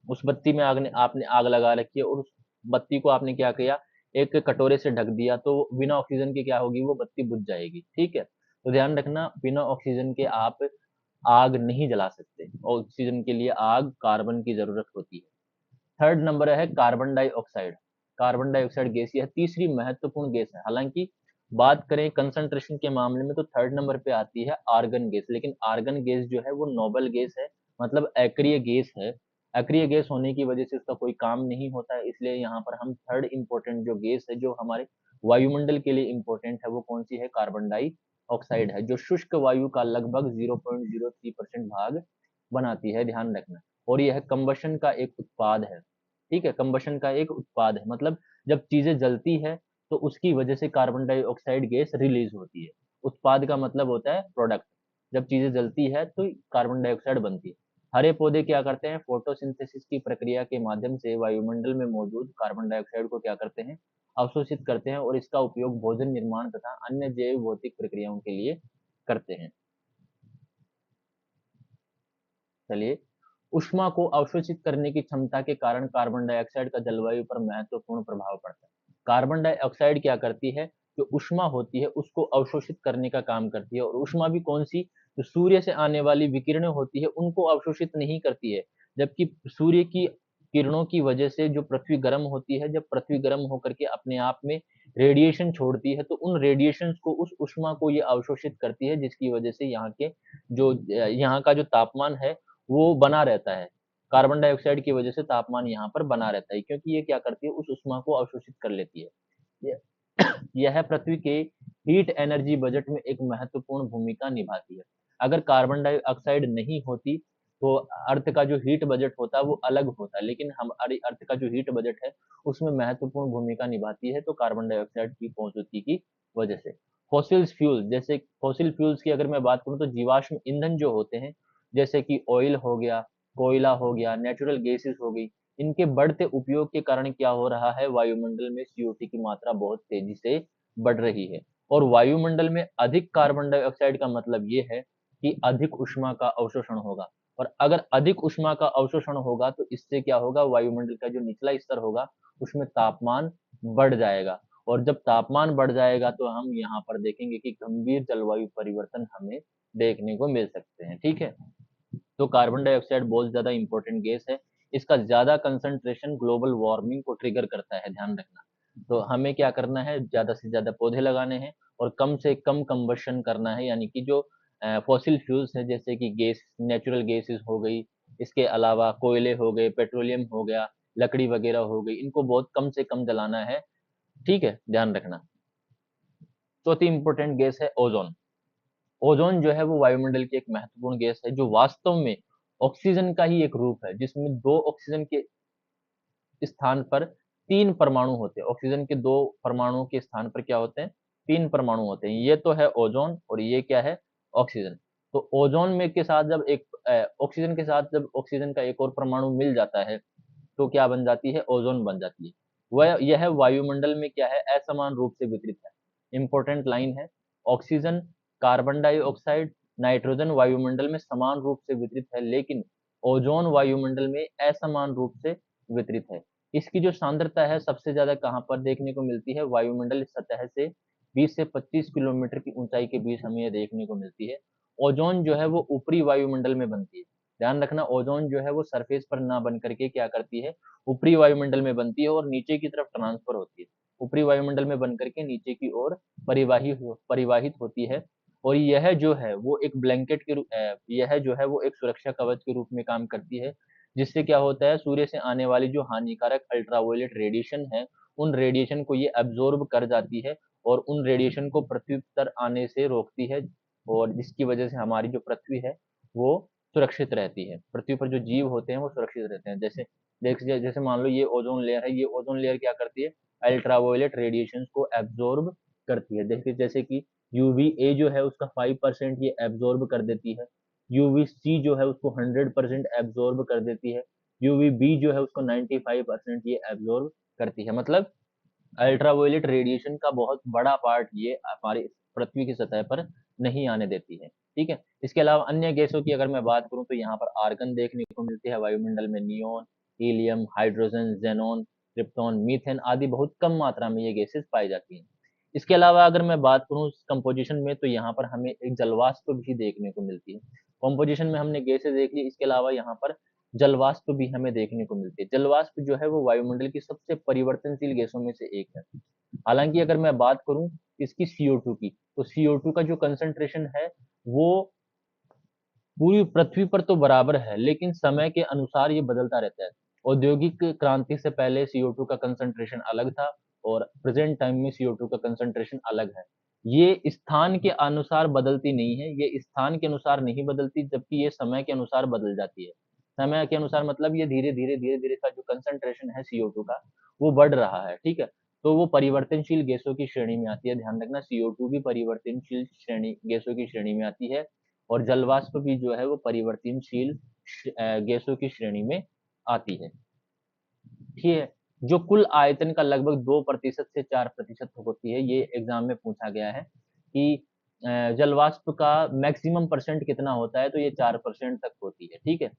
उस बत्ती में आपने आग लगा रखी है और उस बत्ती को आपने क्या किया, एक कटोरे से ढक दिया, तो बिना ऑक्सीजन के क्या होगी, वो बत्ती बुझ जाएगी। ठीक है, तो ध्यान रखना, बिना ऑक्सीजन के आप आग नहीं जला सकते। ऑक्सीजन के लिए आग कार्बन की जरूरत होती है। थर्ड नंबर है carbon dioxide. Carbon dioxide gas यह तीसरी महत्वपूर्ण गैस है। हालांकि बात करें कंसंट्रेशन के मामले में तो थर्ड नंबर पे आती है आर्गन गैस, लेकिन आर्गन गैस जो है वो नोबल गैस है, मतलब अक्रिय गैस है। अक्रिय गैस होने की वजह से उसका कोई काम नहीं होता है, इसलिए यहाँ पर हम थर्ड इंपॉर्टेंट जो गैस है जो हमारे वायुमंडल के लिए इंपॉर्टेंट है वो कौन सी है, कार्बन डाइऑक्साइड है, जो शुष्क वायु का लगभग 0.03% भाग बनाती है, ध्यान रखना। और यह कंबशन का एक उत्पाद है, ठीक है, कंबशन का एक उत्पाद है, मतलब जब चीजें जलती है तो उसकी वजह से कार्बन डाइऑक्साइड गैस रिलीज होती है। उत्पाद का मतलब होता है प्रोडक्ट। जब चीजें जलती है तो कार्बन डाइऑक्साइड बनती है। हरे पौधे क्या करते हैं, फोटोसिंथेसिस की प्रक्रिया के माध्यम से वायुमंडल में मौजूद कार्बन डाइऑक्साइड को क्या करते हैं, अवशोषित करते हैं, और इसका उपयोग भोजन निर्माण तथा अन्य जैव भौतिक प्रक्रियाओं के लिए करते हैं। चलिए, ऊष्मा को अवशोषित करने की क्षमता के कारण कार्बन डाइऑक्साइड का जलवायु पर महत्वपूर्ण प्रभाव पड़ता है। कार्बन डाइऑक्साइड क्या करती है, जो ऊष्मा होती है उसको अवशोषित करने का काम करती है, और ऊष्मा भी कौन सी, जो सूर्य से आने वाली विकिरणें होती है उनको अवशोषित नहीं करती है, जबकि सूर्य की किरणों की वजह से जो पृथ्वी गर्म होती है, जब पृथ्वी गर्म होकर के अपने आप में रेडिएशन छोड़ती है तो उन रेडिएशन को, उस ऊष्मा को ये अवशोषित करती है, जिसकी वजह से यहाँ के जो यहाँ का जो तापमान है वो बना रहता है। कार्बन डाइऑक्साइड की वजह से तापमान यहाँ पर बना रहता है, क्योंकि ये क्या करती है, उस ऊष्मा को अवशोषित कर लेती है। यह पृथ्वी के हीट एनर्जी बजट में एक महत्वपूर्ण भूमिका निभाती है। अगर कार्बन डाइऑक्साइड नहीं होती तो अर्थ का जो हीट बजट होता है वो अलग होता है, लेकिन हमारी अर्थ का जो हीट बजट है उसमें महत्वपूर्ण भूमिका निभाती है, तो कार्बन डाइऑक्साइड की मौजूदगी की वजह से। फॉसिल फ्यूल, जैसे फॉसिल फ्यूल्स की अगर मैं बात करूं तो जीवाश्म ईंधन जो होते हैं, जैसे कि ऑयल हो गया, कोयला हो गया, नेचुरल गैसेस हो गई, इनके बढ़ते उपयोग के कारण क्या हो रहा है, वायुमंडल में CO2 की मात्रा बहुत तेजी से बढ़ रही है। और वायुमंडल में अधिक कार्बन डाइऑक्साइड का मतलब ये है कि अधिक ऊष्मा का अवशोषण होगा, और अगर अधिक ऊष्मा का अवशोषण होगा तो इससे क्या होगा, वायुमंडल का जो निचला स्तर होगा उसमें तापमान बढ़ जाएगा, और जब तापमान बढ़ जाएगा तो हम यहाँ पर देखेंगे कि गंभीर जलवायु परिवर्तन हमें देखने को मिल सकते हैं, ठीक है। तो कार्बन डाइऑक्साइड बहुत ज्यादा इंपॉर्टेंट गैस है, इसका ज्यादा कंसंट्रेशन ग्लोबल वार्मिंग को ट्रिगर करता है, ध्यान रखना। तो हमें क्या करना है, ज्यादा से ज्यादा पौधे लगाने हैं और कम से कम कंबशन करना है, यानी कि जो फॉसिल फ्यूल्स है, जैसे कि गैस, नेचुरल गैसेस हो गई, इसके अलावा कोयले हो गए, पेट्रोलियम हो गया, लकड़ी वगैरह हो गई, इनको बहुत कम से कम जलाना है, ठीक है, ध्यान रखना। चौथी इंपॉर्टेंट गैस है ओजोन। ओजोन जो है वो वायुमंडल की एक महत्वपूर्ण गैस है, जो वास्तव में ऑक्सीजन का ही एक रूप है, जिसमें दो ऑक्सीजन के स्थान पर तीन परमाणु होते हैं। ऑक्सीजन के दो परमाणुओं के स्थान पर क्या होते हैं, तीन परमाणु होते हैं। ये तो है ओजोन, और ये क्या है, ऑक्सीजन। तो ओजोन में के साथ जब एक ऑक्सीजन के साथ जब ऑक्सीजन का एक और परमाणु मिल जाता है तो क्या बन जाती है, ओजोन बन जाती है। वह यह वायुमंडल में क्या है, असमान रूप से वितरित है। इंपॉर्टेंट लाइन है, ऑक्सीजन, कार्बन डाइऑक्साइड, नाइट्रोजन वायुमंडल में समान रूप से वितरित है, लेकिन ओजोन वायुमंडल में असमान रूप से वितरित है। इसकी जो सांद्रता है सबसे ज्यादा कहाँ पर देखने को मिलती है, वायुमंडल सतह से 20 से 25 किलोमीटर की ऊंचाई के बीच हमें यह देखने को मिलती है। ओजोन जो है वो ऊपरी वायुमंडल में बनती है, ध्यान रखना। ओजोन जो है वो सरफेस पर ना बन करके क्या करती है, ऊपरी वायुमंडल में बनती है और नीचे की तरफ ट्रांसफर होती है। ऊपरी वायुमंडल में बन करके नीचे की ओर परिवाहित होती है। और यह जो है वो एक ब्लैंकेट के रूप यह जो है वो एक सुरक्षा कवच के रूप में काम करती है, जिससे क्या होता है, सूर्य से आने वाली जो हानिकारक अल्ट्रावायलेट रेडिएशन है उन रेडिएशन को ये एब्जॉर्ब कर जाती है, और उन रेडिएशन को पृथ्वी पर आने से रोकती है, और जिसकी वजह से हमारी जो पृथ्वी है वो सुरक्षित रहती है। पृथ्वी पर जो जीव होते हैं वो सुरक्षित रहते हैं। जैसे मान लो ये ओजोन लेयर है, ये ओजोन लेयर क्या करती है, अल्ट्रावायलेट रेडिएशन को एब्जॉर्ब करती है। देखिए जैसे कि यूवीए जो है उसका 5% ये एब्जॉर्ब कर देती है, यूवीसी जो है उसको 100% एब्जॉर्ब कर देती है, यूवीबी जो है उसको 95% ये एब्जॉर्ब करती है। मतलब अल्ट्रावायलेट रेडिएशन का बहुत बड़ा पार्ट ये हमारी पृथ्वी की सतह पर नहीं आने देती है, ठीक है। इसके अलावा अन्य गैसों की अगर मैं बात करूं तो यहाँ पर आर्गन देखने को मिलती है वायुमंडल में, neon, helium, hydrogen, xenon, krypton, methane आदि बहुत कम मात्रा में ये गैसेस पाई जाती हैं। इसके अलावा अगर मैं बात करूं कंपोजिशन में तो यहाँ पर हमें एक जलवाष्प भी देखने को मिलती है। कंपोजिशन में हमने गैसेस देख ली, इसके अलावा यहाँ पर जलवाष्प भी हमें देखने को मिलती है। जलवाष्प जो है वो वायुमंडल की सबसे परिवर्तनशील गैसों में से एक है। हालांकि अगर मैं बात करूं इसकी CO2 की। तो CO2 का जो कंसंट्रेशन है वो पूरी पृथ्वी पर तो बराबर है, लेकिन समय के अनुसार ये बदलता रहता है। औद्योगिक क्रांति से पहले CO2 का कंसंट्रेशन अलग था और प्रेजेंट टाइम में CO2 का कंसंट्रेशन अलग है। ये स्थान के अनुसार बदलती नहीं है, ये स्थान के अनुसार नहीं बदलती, जबकि ये समय के अनुसार बदल जाती है। समय के अनुसार मतलब ये धीरे-धीरे का जो कंसंट्रेशन है CO2 का, वो बढ़ रहा है, ठीक है? तो वो परिवर्तनशील गैसों की श्रेणी में आती है। ध्यान रखना, CO2 भी परिवर्तनशील श्रेणी गैसों की श्रेणी में आती है और जल वाष्प भी जो है वो परिवर्तनशील गैसों की श्रेणी में आती है। ठीक है, जो कुल आयतन का लगभग 2% से 4% होती है। ये एग्जाम में पूछा गया है कि जल वाष्प का मैक्सिमम परसेंट कितना होता है, तो ये 4% तक होती है। ठीक है,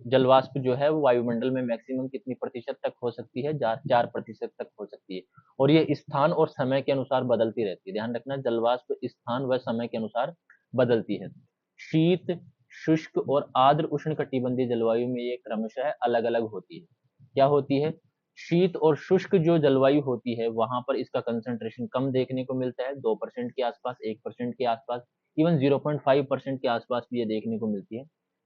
जल वाष्प जो है वो वायुमंडल में मैक्सिमम कितनी प्रतिशत तक हो सकती है, 4% तक हो सकती है। और ये स्थान और समय के अनुसार बदलती रहती है। ध्यान रखना, जल वाष्प स्थान व समय के अनुसार बदलती है। शीत, शुष्क और आर्द्र उष्णकटिबंधीय जलवायु में ये क्रमशः अलग अलग होती है। क्या होती है? शीत और शुष्क जो जलवायु होती है वहां पर इसका कंसंट्रेशन कम देखने को मिलता है, 2% के आसपास, 1% के आसपास, इवन 0.5% के आसपास भी ये देखने को मिलती है।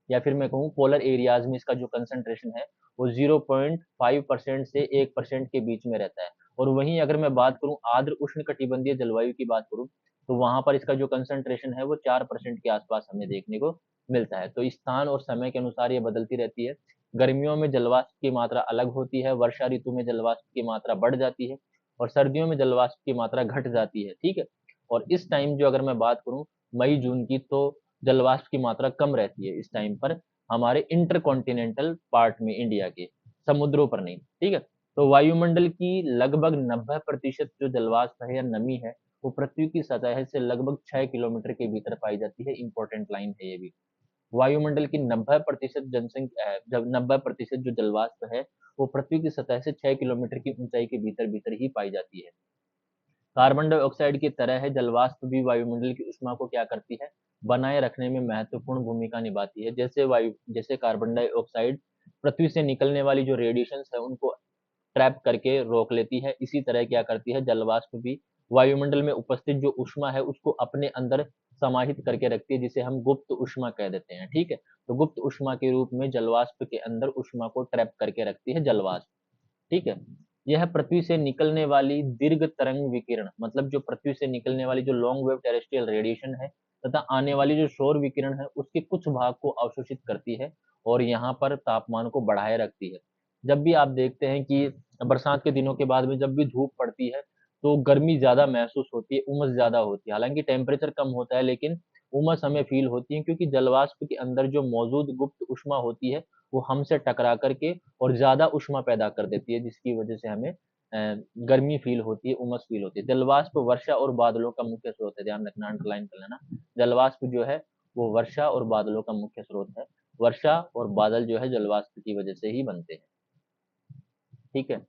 या फिर मैं कहूँ पोलर एरियाज में इसका जो कंसंट्रेशन है वो 0.5% से 1% के बीच में रहता है। और वहीं अगर मैं बात करूँ आर्द्र उष्णकटिबंधीय जलवायु की बात करूँ, तो वहां पर इसका जो कंसंट्रेशन है वो 4% के आसपास हमें देखने को मिलता है। तो स्थान और समय के अनुसार ये बदलती रहती है। गर्मियों में जलवाष्प की मात्रा अलग होती है, वर्षा ऋतु में जलवाष्प की मात्रा बढ़ जाती है और सर्दियों में जलवाष्प की मात्रा घट जाती है। ठीक है, और इस टाइम जो अगर मैं बात करूं मई जून की, तो जलवाष्प की मात्रा कम रहती है इस टाइम पर हमारे इंटरकॉन्टिनेंटल पार्ट में, इंडिया के समुद्रों पर नहीं। ठीक है, तो वायुमंडल की लगभग 90% जो जलवाष्प है या नमी है वो पृथ्वी की सतह से लगभग 6 किलोमीटर के भीतर पाई जाती है। इंपॉर्टेंट लाइन है ये भी। वायुमंडल की 90% जनसंख्या जब 90% जो जलवाष्प है वो पृथ्वी की सतह से 6 किलोमीटर की ऊंचाई के भीतर भीतर ही पाई जाती है। कार्बन डाइऑक्साइड की तरह है जलवाष्प भी वायुमंडल की उष्मा को क्या करती है, बनाए रखने में महत्वपूर्ण भूमिका निभाती है। जैसे कार्बन डाइऑक्साइड पृथ्वी से निकलने वाली जो रेडिएशन है उनको ट्रैप करके रोक लेती है, इसी तरह क्या करती है जलवाष्प भी वायुमंडल में उपस्थित जो ऊष्मा है उसको अपने अंदर समाहित करके रखती है, जिसे हम गुप्त ऊष्मा कह देते हैं। ठीक है, तो गुप्त ऊष्मा के रूप में जलवाष्प के अंदर ऊष्मा को ट्रैप करके रखती है जलवाष्प। ठीक है, यह पृथ्वी से निकलने वाली दीर्घ तरंग विकिरण, मतलब जो पृथ्वी से निकलने वाली जो लॉन्ग वेव टेरेस्ट्रियल रेडिएशन है तथा आने वाली जो सौर विकिरण है उसके कुछ भाग को अवशोषित करती है और यहाँ पर तापमान को बढ़ाए रखती है। जब भी आप देखते हैं कि बरसात के दिनों के बाद में जब भी धूप पड़ती है तो गर्मी ज्यादा महसूस होती है, उमस ज्यादा होती है। हालांकि टेम्परेचर कम होता है लेकिन उमस हमें फील होती है, क्योंकि जलवाष्प के अंदर जो मौजूद गुप्त ऊष्मा होती है वो हमसे टकरा करके और ज्यादा ऊष्मा पैदा कर देती है, जिसकी वजह से हमें गर्मी फील होती है, उमस फील होती है। जलवाष्प वर्षा और बादलों का मुख्य स्रोत है। ध्यान रखना, अंडरलाइन कर लेना, जलवाष्प जो है वो वर्षा और बादलों का मुख्य स्रोत है। वर्षा और बादल जो है जलवाष्प की वजह से ही बनते हैं। ठीक है,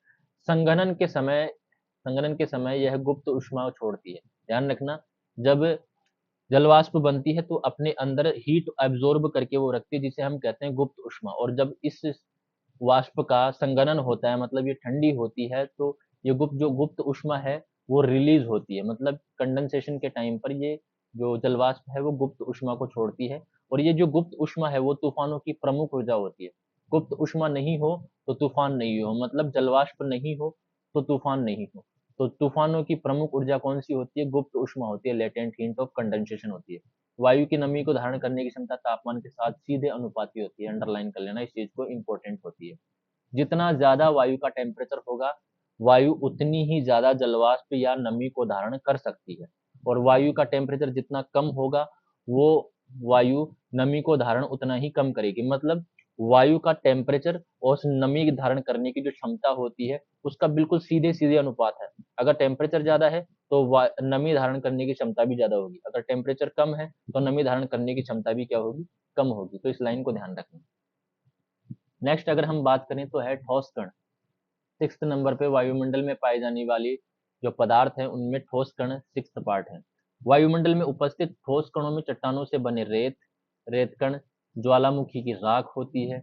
संघनन के समय यह गुप्त ऊष्मा छोड़ती है। ध्यान रखना, जब जलवाष्प बनती है तो अपने अंदर हीट एब्जॉर्ब करके वो रखती है, जिसे हम कहते हैं गुप्त ऊष्मा। और जब इस वाष्प का संघनन होता है, मतलब ये ठंडी होती है, तो ये गुप्त ऊष्मा है वो रिलीज होती है। मतलब कंडेंसेशन के टाइम पर ये जो जलवाष्प है वो गुप्त ऊष्मा को छोड़ती है। और ये जो गुप्त ऊष्मा है वो तूफानों की प्रमुख ऊर्जा होती है। गुप्त ऊष्मा नहीं हो तो तूफान नहीं हो, मतलब जलवाष्प नहीं हो तो तूफान नहीं हो। तो तूफानों की प्रमुख ऊर्जा कौन सी होती है? गुप्त ऊष्मा होती है, लेटेंट हीट ऑफ कंडेंसेशन होती है। वायु की नमी को धारण करने की क्षमता तापमान के साथ सीधे अनुपाती होती है। अंडरलाइन कर लेना इस चीज को, इंपॉर्टेंट होती है। जितना ज्यादा वायु का टेम्परेचर होगा, वायु उतनी ही ज्यादा जलवाष्प या नमी को धारण कर सकती है। और वायु का टेम्परेचर जितना कम होगा, वो वायु नमी को धारण उतना ही कम करेगी। मतलब वायु का टेम्परेचर और उस नमी धारण करने की जो क्षमता होती है उसका बिल्कुल सीधे सीधे अनुपात है। अगर टेम्परेचर ज्यादा है तो नमी धारण करने की क्षमता भी ज्यादा होगी, अगर टेम्परेचर कम है तो नमी धारण करने की क्षमता भी क्या होगी? कम होगी। तो इस लाइन को ध्यान रखना। नेक्स्ट अगर हम बात करें तो है ठोस कण। 6th नंबर पे वायुमंडल में पाई जाने वाली जो पदार्थ है उनमें ठोस कण 6th पार्ट है। वायुमंडल में उपस्थित ठोस कणों में चट्टानों से बने रेत कण, ज्वालामुखी की राख होती है,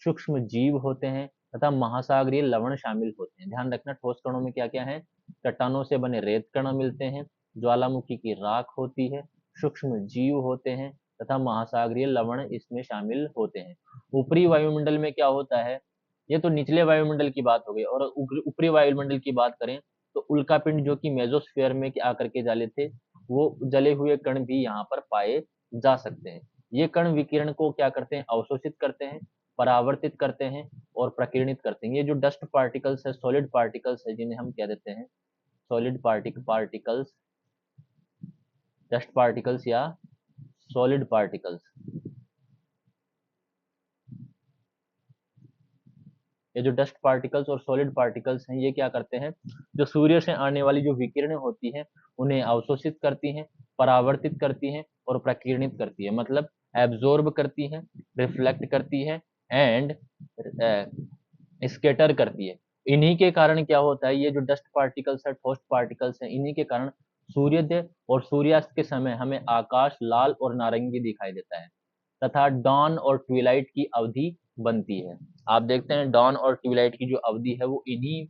सूक्ष्म जीव होते हैं तथा महासागरीय लवण शामिल होते हैं। ध्यान रखना, ठोस कणों में क्या क्या है? चट्टानों से बने रेत कण मिलते हैं, ज्वालामुखी की राख होती है, सूक्ष्म जीव होते हैं तथा महासागरीय लवण इसमें शामिल होते हैं। ऊपरी वायुमंडल में क्या होता है, ये तो निचले वायुमंडल की बात हो गई, और ऊपरी वायुमंडल की बात करें तो उल्कापिंड जो कि मेसोस्फीयर में आकर के जले थे, वो जले हुए कण भी यहाँ पर पाए जा सकते हैं। ये कण विकिरण को क्या करते हैं, अवशोषित करते हैं, परावर्तित करते हैं और प्रकीर्णित करते हैं। ये जो डस्ट पार्टिकल्स है, सॉलिड पार्टिकल्स है, जिन्हें हम क्या देते हैं, सॉलिड पार्टिकल्स, डस्ट पार्टिकल्स या सॉलिड पार्टिकल्स, ये जो डस्ट पार्टिकल्स और सॉलिड पार्टिकल्स हैं, ये क्या करते हैं, जो सूर्य से आने वाली जो विकिरण होती है उन्हें अवशोषित करती हैं, परावर्तित करती हैं और प्रकीर्णित करती है। मतलब एब्जॉर्ब करती है, रिफ्लेक्ट करती है एंड स्कैटर करती है। इन्हीं के कारण क्या होता है, ये जो डस्ट पार्टिकल्स है, ठोस पार्टिकल्स हैं, इन्हीं के कारण सूर्योदय और सूर्यास्त के समय हमें आकाश लाल और नारंगी दिखाई देता है तथा डॉन और ट्विलाइट की अवधि बनती है। आप देखते हैं डॉन और ट्विलाइट की जो अवधि है वो इन्हीं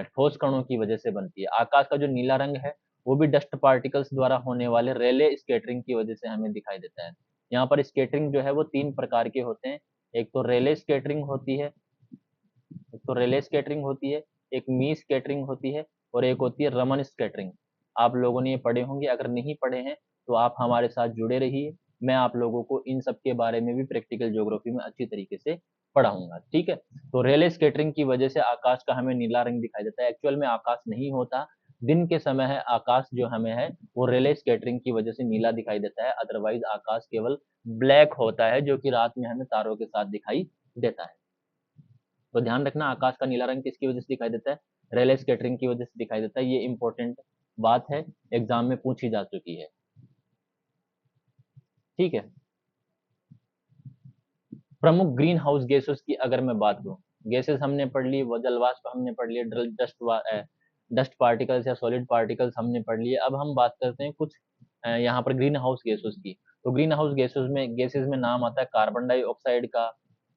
ठोस कणों की वजह से बनती है। आकाश का जो नीला रंग है वो भी डस्ट पार्टिकल्स द्वारा होने वाले रेले स्कैटरिंग की वजह से हमें दिखाई देता है। यहाँ पर स्कैटरिंग जो है वो 3 प्रकार के होते हैं। एक तो रेले स्कैटरिंग होती है, एक मी स्कैटरिंग होती है और एक होती है रमन स्कैटरिंग। आप लोगों ने ये पढ़े होंगे, अगर नहीं पढ़े हैं तो आप हमारे साथ जुड़े रहिए, मैं आप लोगों को इन सब के बारे में भी प्रैक्टिकल ज्योग्राफी में अच्छी तरीके से पढ़ाऊंगा, ठीक है। तो रेले स्कैटरिंग की वजह से आकाश का हमें नीला रंग दिखाई देता है। एक्चुअल में आकाश नहीं होता, दिन के समय है आकाश जो हमें है वो रेले स्कैटरिंग की वजह से नीला दिखाई देता है, अदरवाइज आकाश केवल ब्लैक होता है जो कि रात में हमें तारों के साथ दिखाई देता है। तो ध्यान रखना, आकाश का नीला रंग किसकी वजह से दिखाई देता है, रेले स्कैटरिंग की वजह से दिखाई देता है। ये इंपॉर्टेंट बात है, एग्जाम में पूछी जा चुकी है, ठीक है। प्रमुख ग्रीन हाउस गैसेस की अगर मैं बात करूं, गैसेस हमने पढ़ ली, जल वाष्प हमने पढ़ लिया, डस्ट पार्टिकल्स या सॉलिड पार्टिकल्स हमने पढ़ लिए। अब हम बात करते हैं कुछ यहाँ पर ग्रीन हाउस गैसेस की। तो ग्रीन हाउस गैसेस में नाम आता है कार्बन डाइऑक्साइड का,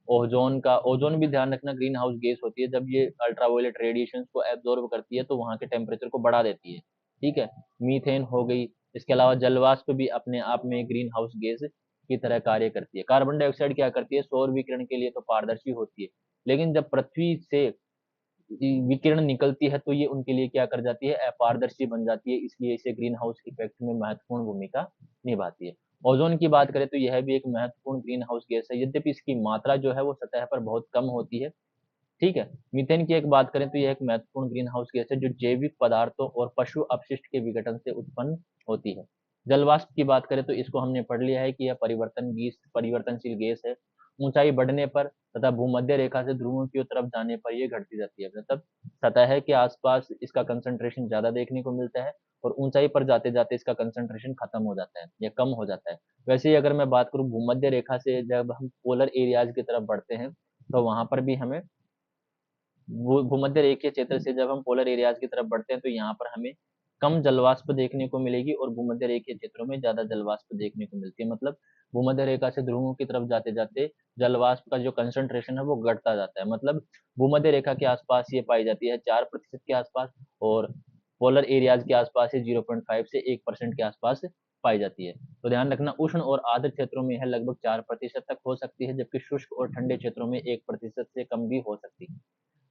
ओजोन का। ओजोन भी ध्यान रखना ग्रीन हाउस गैस होती है, जब ये अल्ट्रावायलेट रेडिएशन को एब्जॉर्ब करती है तो वहां के टेम्परेचर को बढ़ा देती है, ठीक है। मीथेन हो गई, इसके अलावा जलवाष्प भी अपने आप में ग्रीन हाउस गैस की तरह कार्य करती है। कार्बन डाइऑक्साइड क्या करती है, सौर विकिरण के लिए तो पारदर्शी होती है, लेकिन जब पृथ्वी से विकिरण निकलती है तो ये उनके लिए क्या कर जाती है, अपारदर्शी बन जाती है, इसलिए इसे ग्रीन हाउस इफेक्ट में महत्वपूर्ण भूमिका निभाती है। ओजोन की बात करें तो यह भी एक महत्वपूर्ण ग्रीन हाउस गैस है, यद्यपि इसकी मात्रा जो है वो सतह पर बहुत कम होती है, ठीक है। मीथेन की एक बात करें तो यह एक महत्वपूर्ण ग्रीन हाउस गैस है जो जैविक पदार्थों और पशु अपशिष्ट के विघटन से उत्पन्न होती है। जलवाष्प की बात करें तो इसको हमने पढ़ लिया है कि यह परिवर्तनशील गैस है। ऊंचाई बढ़ने पर तथा भूमध्य रेखा से ध्रुवों की तरफ जाने पर यह घटती जाती है, मतलब सतह के आसपास इसका कंसंट्रेशन ज्यादा देखने को मिलता है और ऊंचाई पर जाते जाते इसका कंसंट्रेशन खत्म हो जाता है या कम हो जाता है। वैसे ही अगर मैं बात करूं भूमध्य रेखा से जब हम पोलर एरियाज की तरफ बढ़ते हैं तो वहां पर भी हमें भूमध्य रेखीय क्षेत्र से जब हम पोलर एरियाज की तरफ बढ़ते हैं तो यहाँ पर हमें कम जलवाष्प देखने को मिलेगी और भूमध्य रेखीय क्षेत्रों में ज्यादा जलवाष्प देखने को मिलती है। मतलब भूमध्य रेखा से ध्रुवों की तरफ जाते जाते जलवाष्प का जो कंसंट्रेशन है वो घटता जाता है। मतलब भूमध्य रेखा के आसपास ये पाई जाती है 4% के आसपास और पोलर एरियाज के आसपास ये 0.5 से 1% के आसपास पाई जाती है। तो ध्यान रखना, उष्ण और आर्द्र क्षेत्रों में यह लगभग 4% तक हो सकती है, जबकि शुष्क और ठंडे क्षेत्रों में 1% से कम भी हो सकती है।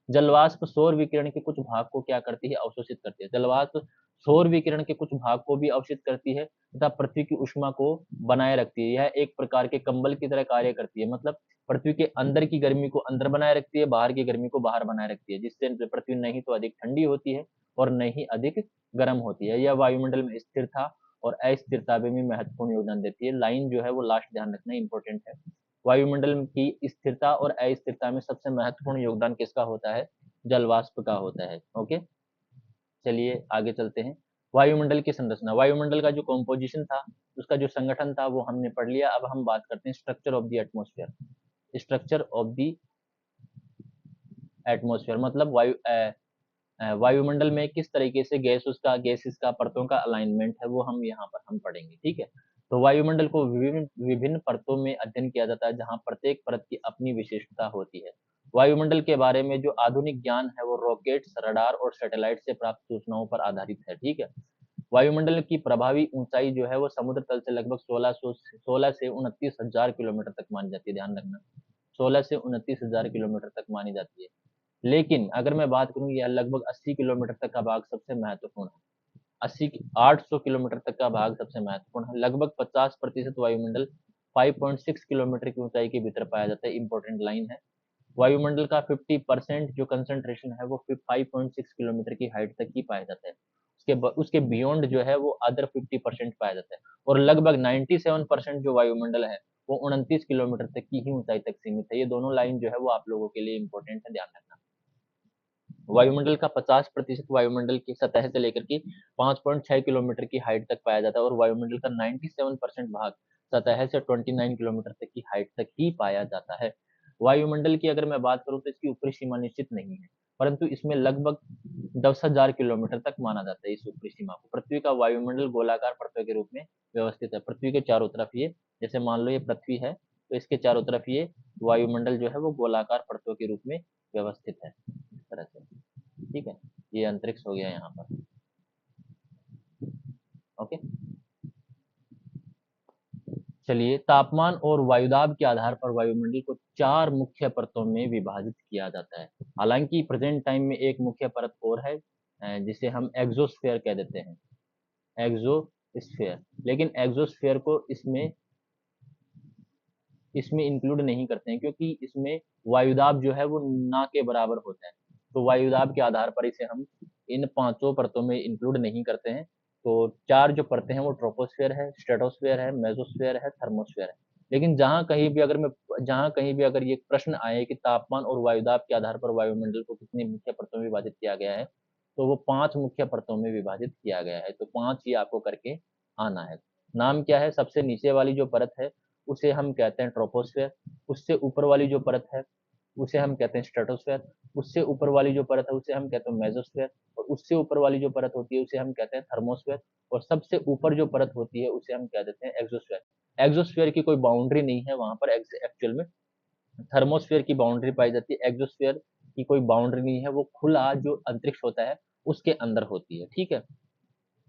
जलवाष्प सौर विकिरण के कुछ भाग को क्या करती है, अवशोषित करती है। जलवाष्प सौर विकिरण के कुछ भाग को भी अवशोषित करती है तथा पृथ्वी की ऊष्मा को बनाए रखती है। यह एक प्रकार के कंबल की तरह कार्य करती है, मतलब पृथ्वी के अंदर की गर्मी को अंदर बनाए रखती है, बाहर की गर्मी को बाहर बनाए रखती है, जिससे पृथ्वी नहीं तो अधिक ठंडी होती है और नहीं अधिक गर्म होती है। यह वायुमंडल में स्थिरता और अस्थिरता में भी महत्वपूर्ण योगदान देती है। लाइन जो है वो लास्ट ध्यान रखना इंपॉर्टेंट है। वायुमंडल की स्थिरता और अस्थिरता में सबसे महत्वपूर्ण योगदान किसका होता है, जलवाष्प का होता है। ओके, चलिए आगे चलते हैं। वायुमंडल की संरचना, वायुमंडल का जो कॉम्पोजिशन था, उसका जो संगठन था वो हमने पढ़ लिया। अब हम बात करते हैं structure of the atmosphere. Structure of the atmosphere मतलब वायुमंडल में किस तरीके से गैसेस का परतों का अलाइनमेंट है वो हम यहाँ पर हम पढ़ेंगे, ठीक है। तो वायुमंडल को विभिन्न विभिन्न परतों में अध्ययन किया जाता है, जहाँ प्रत्येक परत की अपनी विशेषता होती है। वायुमंडल के बारे में जो आधुनिक ज्ञान है वो रॉकेट्स, रडार और सैटेलाइट से प्राप्त सूचनाओं पर आधारित है, ठीक है। वायुमंडल की प्रभावी ऊंचाई जो है वो समुद्र तल से लगभग 16 से 29,000 किलोमीटर तक मानी जाती है। ध्यान रखना, 16 से 29,000 किलोमीटर तक मानी जाती है। लेकिन अगर मैं बात करूं, यह लगभग 80 किलोमीटर तक का भाग सबसे महत्वपूर्ण है। 800 किलोमीटर तक का भाग सबसे महत्वपूर्ण है। लगभग 50% वायुमंडल 5.6 किलोमीटर की ऊंचाई के भीतर पाया जाता है। इंपॉर्टेंट लाइन है। वायुमंडल का 50% जो कंसंट्रेशन है वो 5.6 किलोमीटर की हाइट तक ही पाया जाता है। उसके बियॉन्ड जो है वो अदर 50% पाया जाता है। और लगभग 97% जो वायुमंडल है वो 29 किलोमीटर तक की ही ऊंचाई तक सीमित है। ये दोनों लाइन जो है वो आप लोगों के लिए इंपॉर्टेंट है, ध्यान रखना। वायुमंडल का 50% वायुमंडल की सतह से लेकर के 5.6 किलोमीटर की हाइट तक पाया जाता है, और वायुमंडल का 97% भाग सतह से 29 किलोमीटर तक की हाइट तक ही पाया जाता है। वायुमंडल की अगर मैं बात करूं तो इसकी ऊपरी सीमा निश्चित नहीं है, परंतु इसमें लगभग 10,000 किलोमीटर तक माना जाता है इस ऊपरी सीमा को। पृथ्वी का वायुमंडल गोलाकार परतों के रूप में व्यवस्थित है। पृथ्वी के चारों तरफ ये, जैसे मान लो ये पृथ्वी है, तो इसके चारों तरफ ये वायुमंडल जो है वो गोलाकार परतों के रूप में व्यवस्थित है, इस तरह से। ठीक है, ये अंतरिक्ष हो गया यहाँ पर। ओके, चलिए, तापमान और वायुदाब के आधार पर वायुमंडल को 4 मुख्य परतों में विभाजित किया जाता है। हालांकि प्रेजेंट टाइम में एक मुख्य परत और है, जिसे हम एक्सोस्फेयर कह देते हैं, एक्सोस्फेयर। लेकिन एक्सोस्फेयर को इसमें इसमें इंक्लूड नहीं करते हैं, क्योंकि इसमें वायुदाब जो है वो ना के बराबर होता है। तो वायुदाब के आधार पर इसे हम इन 5 परतों में इंक्लूड नहीं करते हैं। तो 4 जो परतें हैं वो ट्रोपोस्फेयर है, स्ट्रेटोस्फेयर है, मेसोस्फेयर है, थर्मोस्फेयर है। लेकिन जहां कहीं भी अगर ये प्रश्न आए कि तापमान और वायुदाब के आधार पर वायुमंडल को कितनी मुख्य परतों में विभाजित किया गया है, तो वो 5 मुख्य परतों में विभाजित किया गया है। तो 5 ही आपको करके आना है। नाम क्या है? सबसे नीचे वाली जो परत है उसे हम कहते हैं ट्रोपोस्फेयर। उससे ऊपर वाली जो परत है उसे हम कहते हैं स्ट्रेटोस्फेयर। उससे ऊपर वाली जो परत है उसे हम कहते हैं मेसोस्फेयर। और उससे ऊपर वाली जो परत होती है उसे हम कहते हैं थर्मोस्फेयर। और सबसे ऊपर जो परत होती है उसे हम कह देते हैं एक्सोस्फेयर। एक्सोस्फेयर की कोई बाउंड्री नहीं है वहां पर एक्चुअल में। थर्मोस्फेयर की बाउंड्री पाई जाती है, एक्सोस्फेयर की कोई बाउंड्री नहीं है, वो खुला जो अंतरिक्ष होता है उसके अंदर होती है। ठीक है,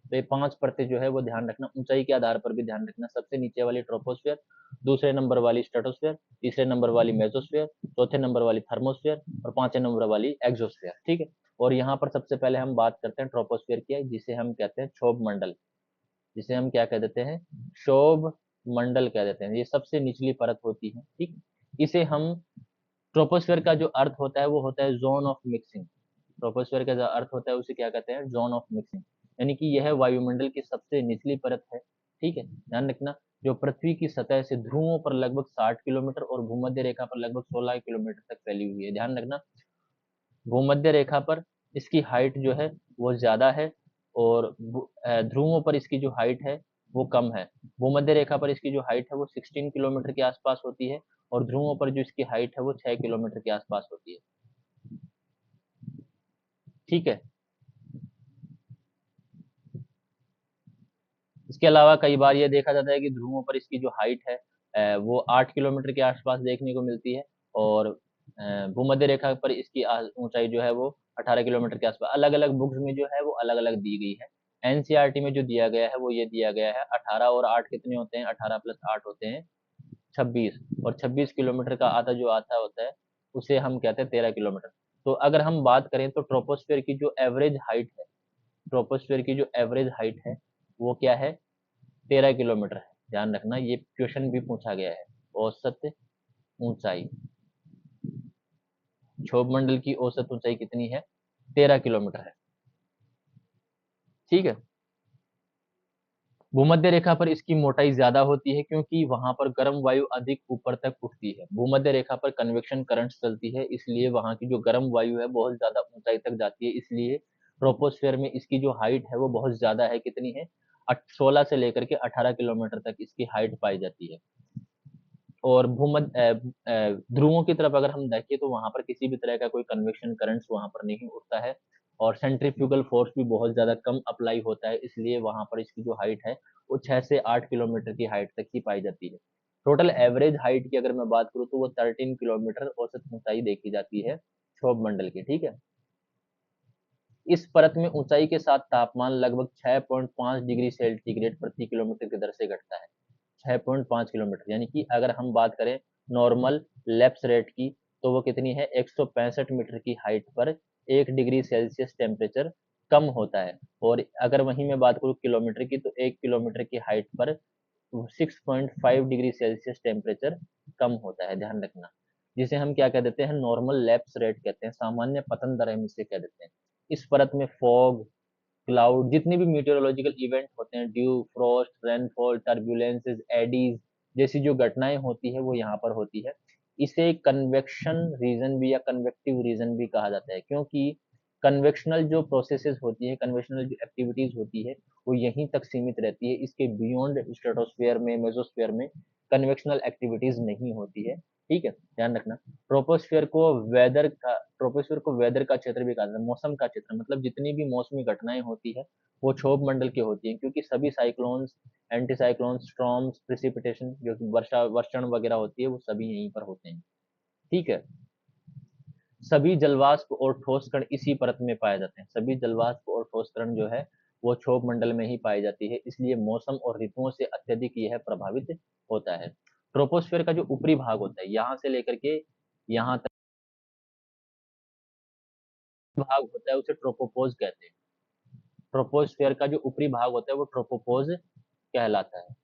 तो ये 5 परतें जो है वो ध्यान रखना, ऊंचाई के आधार पर भी ध्यान रखना। सबसे नीचे वाली ट्रोपोस्फेयर, दूसरे नंबर वाली स्ट्रेटोस्फेयर, तीसरे नंबर वाली मेसोस्फेयर, चौथे नंबर वाली थर्मोस्फेयर और 5वें नंबर वाली एक्सोस्फेयर। ठीक है, और यहाँ पर सबसे पहले हम बात करते हैं ट्रोपोस्फेयर की, जिसे हम कहते हैं क्षोभ मंडल। जिसे हम क्या कह देते हैं? क्षोभ मंडल कह देते हैं। ये सबसे निचली परत होती है। ठीक, इसे हम, ट्रोपोस्फेयर का जो अर्थ होता है वो होता है जोन ऑफ मिक्सिंग। ट्रोपोस्फेयर का जो अर्थ होता है उसे क्या कहते हैं? Zone of mixing. यानी कि यह वायुमंडल की सबसे निचली परत है। ठीक है, ध्यान रखना, जो पृथ्वी की सतह से ध्रुवों पर लगभग 60 किलोमीटर और भूमध्य रेखा पर लगभग 16 किलोमीटर तक फैली हुई है। ध्यान रखना, भूमध्य रेखा पर इसकी हाइट जो है वो ज्यादा है, और ध्रुवों पर इसकी जो हाइट है वो कम है। भूमध्य रेखा पर इसकी जो हाइट है वो 16 किलोमीटर के आसपास होती है, और ध्रुवों पर जो इसकी हाइट है वो 6 किलोमीटर के आसपास होती है। ठीक है, इसके अलावा कई बार ये देखा जाता है कि ध्रुवों पर इसकी जो हाइट है वो 8 किलोमीटर के आसपास देखने को मिलती है, और भूमध्य रेखा पर इसकी ऊंचाई जो है वो 18 किलोमीटर के आसपास। अलग अलग बुक्स में जो है वो अलग अलग दी गई है। एनसीईआरटी में जो दिया गया है वो ये दिया गया है, 18 और 8 कितने होते हैं? 18 प्लस 8 होते हैं 26, और 26 किलोमीटर का आधा जो आता होता है उसे हम कहते हैं 13 किलोमीटर। तो अगर हम बात करें तो ट्रोपोस्फेयर की जो एवरेज हाइट है, ट्रोपोस्फेयर की जो एवरेज हाइट है वो क्या है? 13 किलोमीटर है। ध्यान रखना, ये क्वेश्चन भी पूछा गया है। औसत ऊंचाई, क्षोभ मंडल की औसत ऊंचाई कितनी है? 13 किलोमीटर है। ठीक है, भूमध्य रेखा पर इसकी मोटाई ज्यादा होती है, क्योंकि वहां पर गर्म वायु अधिक ऊपर तक उठती है। भूमध्य रेखा पर कन्वेक्शन करंट चलती है, इसलिए वहां की जो गर्म वायु है बहुत ज्यादा ऊंचाई तक जाती है। इसलिए ट्रोपोस्फेयर में इसकी जो हाइट है वो बहुत ज्यादा है। कितनी है? 16 से लेकर के 18 किलोमीटर तक इसकी हाइट पाई जाती है। और भूमध्य ध्रुवों की तरफ अगर हम देखें तो वहां पर किसी भी तरह का कोई कन्वेक्शन करंट्स वहां पर नहीं उठता है, और सेंट्रीफ्यूगल फोर्स भी बहुत ज्यादा कम अप्लाई होता है, इसलिए वहां पर इसकी जो हाइट है वो 6 से 8 किलोमीटर की हाइट तक ही पाई जाती है। टोटल एवरेज हाइट की अगर मैं बात करूँ तो वो 13 किलोमीटर औसत ऊंचाई देखी जाती है क्षोभ मंडल की। ठीक है, इस परत में ऊंचाई के साथ तापमान लगभग 6.5 डिग्री सेंटीग्रेड प्रति किलोमीटर की दर से घटता है। 6.5 किलोमीटर, यानी कि अगर हम बात करें नॉर्मल लैप्स रेट की, तो वो कितनी है, 165 मीटर की हाइट पर 1 डिग्री सेल्सियस टेम्परेचर कम होता है। और अगर वहीं मैं बात करूँ किलोमीटर की, तो 1 किलोमीटर की हाइट पर 6.5 डिग्री सेल्सियस टेम्परेचर कम होता है, ध्यान रखना। जिसे हम क्या कह देते हैं, नॉर्मल लैप्स रेट कहते हैं, सामान्य पतन दर हम इसे कह देते हैं। इस परत में फॉग, क्लाउड, जितने भी मीटेरोलॉजिकल इवेंट होते हैं, ड्यू, फ्रॉस्ट, रेनफॉल, टर्बुलेंसेस, एडीज जैसी जो घटनाएं होती है वो यहाँ पर होती है। इसे कन्वेक्शन रीजन भी या कन्वेक्टिव रीजन भी कहा जाता है, क्योंकि कन्वेक्शनल जो प्रोसेसेस होती है, कन्वेक्शनल जो एक्टिविटीज होती है, वो यहीं तक सीमित रहती है। इसके बियॉन्ड स्ट्रेटोस्फेयर में, मेसोस्फेयर में कन्वेक्शनल एक्टिविटीज नहीं होती है। ठीक है, ध्यान रखना। ट्रोपोस्फेयर को वेदर का ट्रोपोस्फेयर को वेदर का क्षेत्र भी कहा जाता है, मौसम का क्षेत्र, मतलब जितनी भी मौसमी घटनाएं होती है वो क्षोभ मंडल की होती हैं, क्योंकि सभी cyclones, anti cyclones, storms, precipitation, जो वर्षा वर्षण वगैरह होती है, वो सभी यहीं पर होते हैं। ठीक है, सभी जलवाष्प और ठोस कण इसी परत में पाए जाते हैं। सभी जलवाष्प और ठोस कण जो है वो क्षोभ मंडल में ही पाई जाती है, इसलिए मौसम और ऋतुओं से अत्यधिक यह प्रभावित होता है। ट्रोपोस्फेयर का जो ऊपरी भाग होता है, यहाँ से लेकर के यहाँ तक भाग होता है, उसे ट्रोपोपोज कहते हैं। ट्रोपोस्फेयर का जो ऊपरी भाग होता है वो ट्रोपोपोज कहलाता है,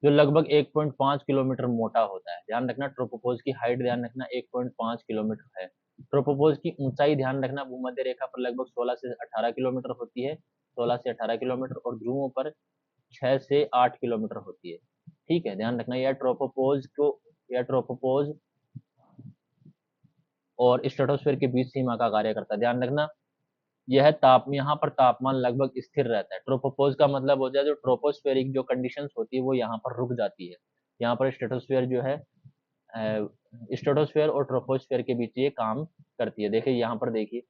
जो लगभग 1.5 किलोमीटर मोटा होता है। ध्यान रखना, ट्रोपोपोज की हाइट ध्यान रखना 1.5 किलोमीटर है। ट्रोपोपोज की ऊंचाई ध्यान रखना भूमध्य रेखा पर लगभग 16 से 18 किलोमीटर होती है, 16 से 18 किलोमीटर, और ध्रुवों पर 6 से 8 किलोमीटर होती है। ठीक है, ध्यान रखना, यह ट्रोपोपोज और स्ट्रेटोस्फेयर के बीच सीमा का कार्य करता है। ध्यान रखना, यहाँ पर तापमान लगभग स्थिर रहता है। ट्रोपोपोज का मतलब हो जाए, जो ट्रोपोस्फेरिक जो कंडीशंस होती है वो यहाँ पर रुक जाती है। यहाँ पर स्ट्रेटोस्फेयर जो है, स्ट्रेटोस्फेयर और ट्रोपोस्फेयर के बीच ये काम करती है। देखिए यहाँ पर देखिए,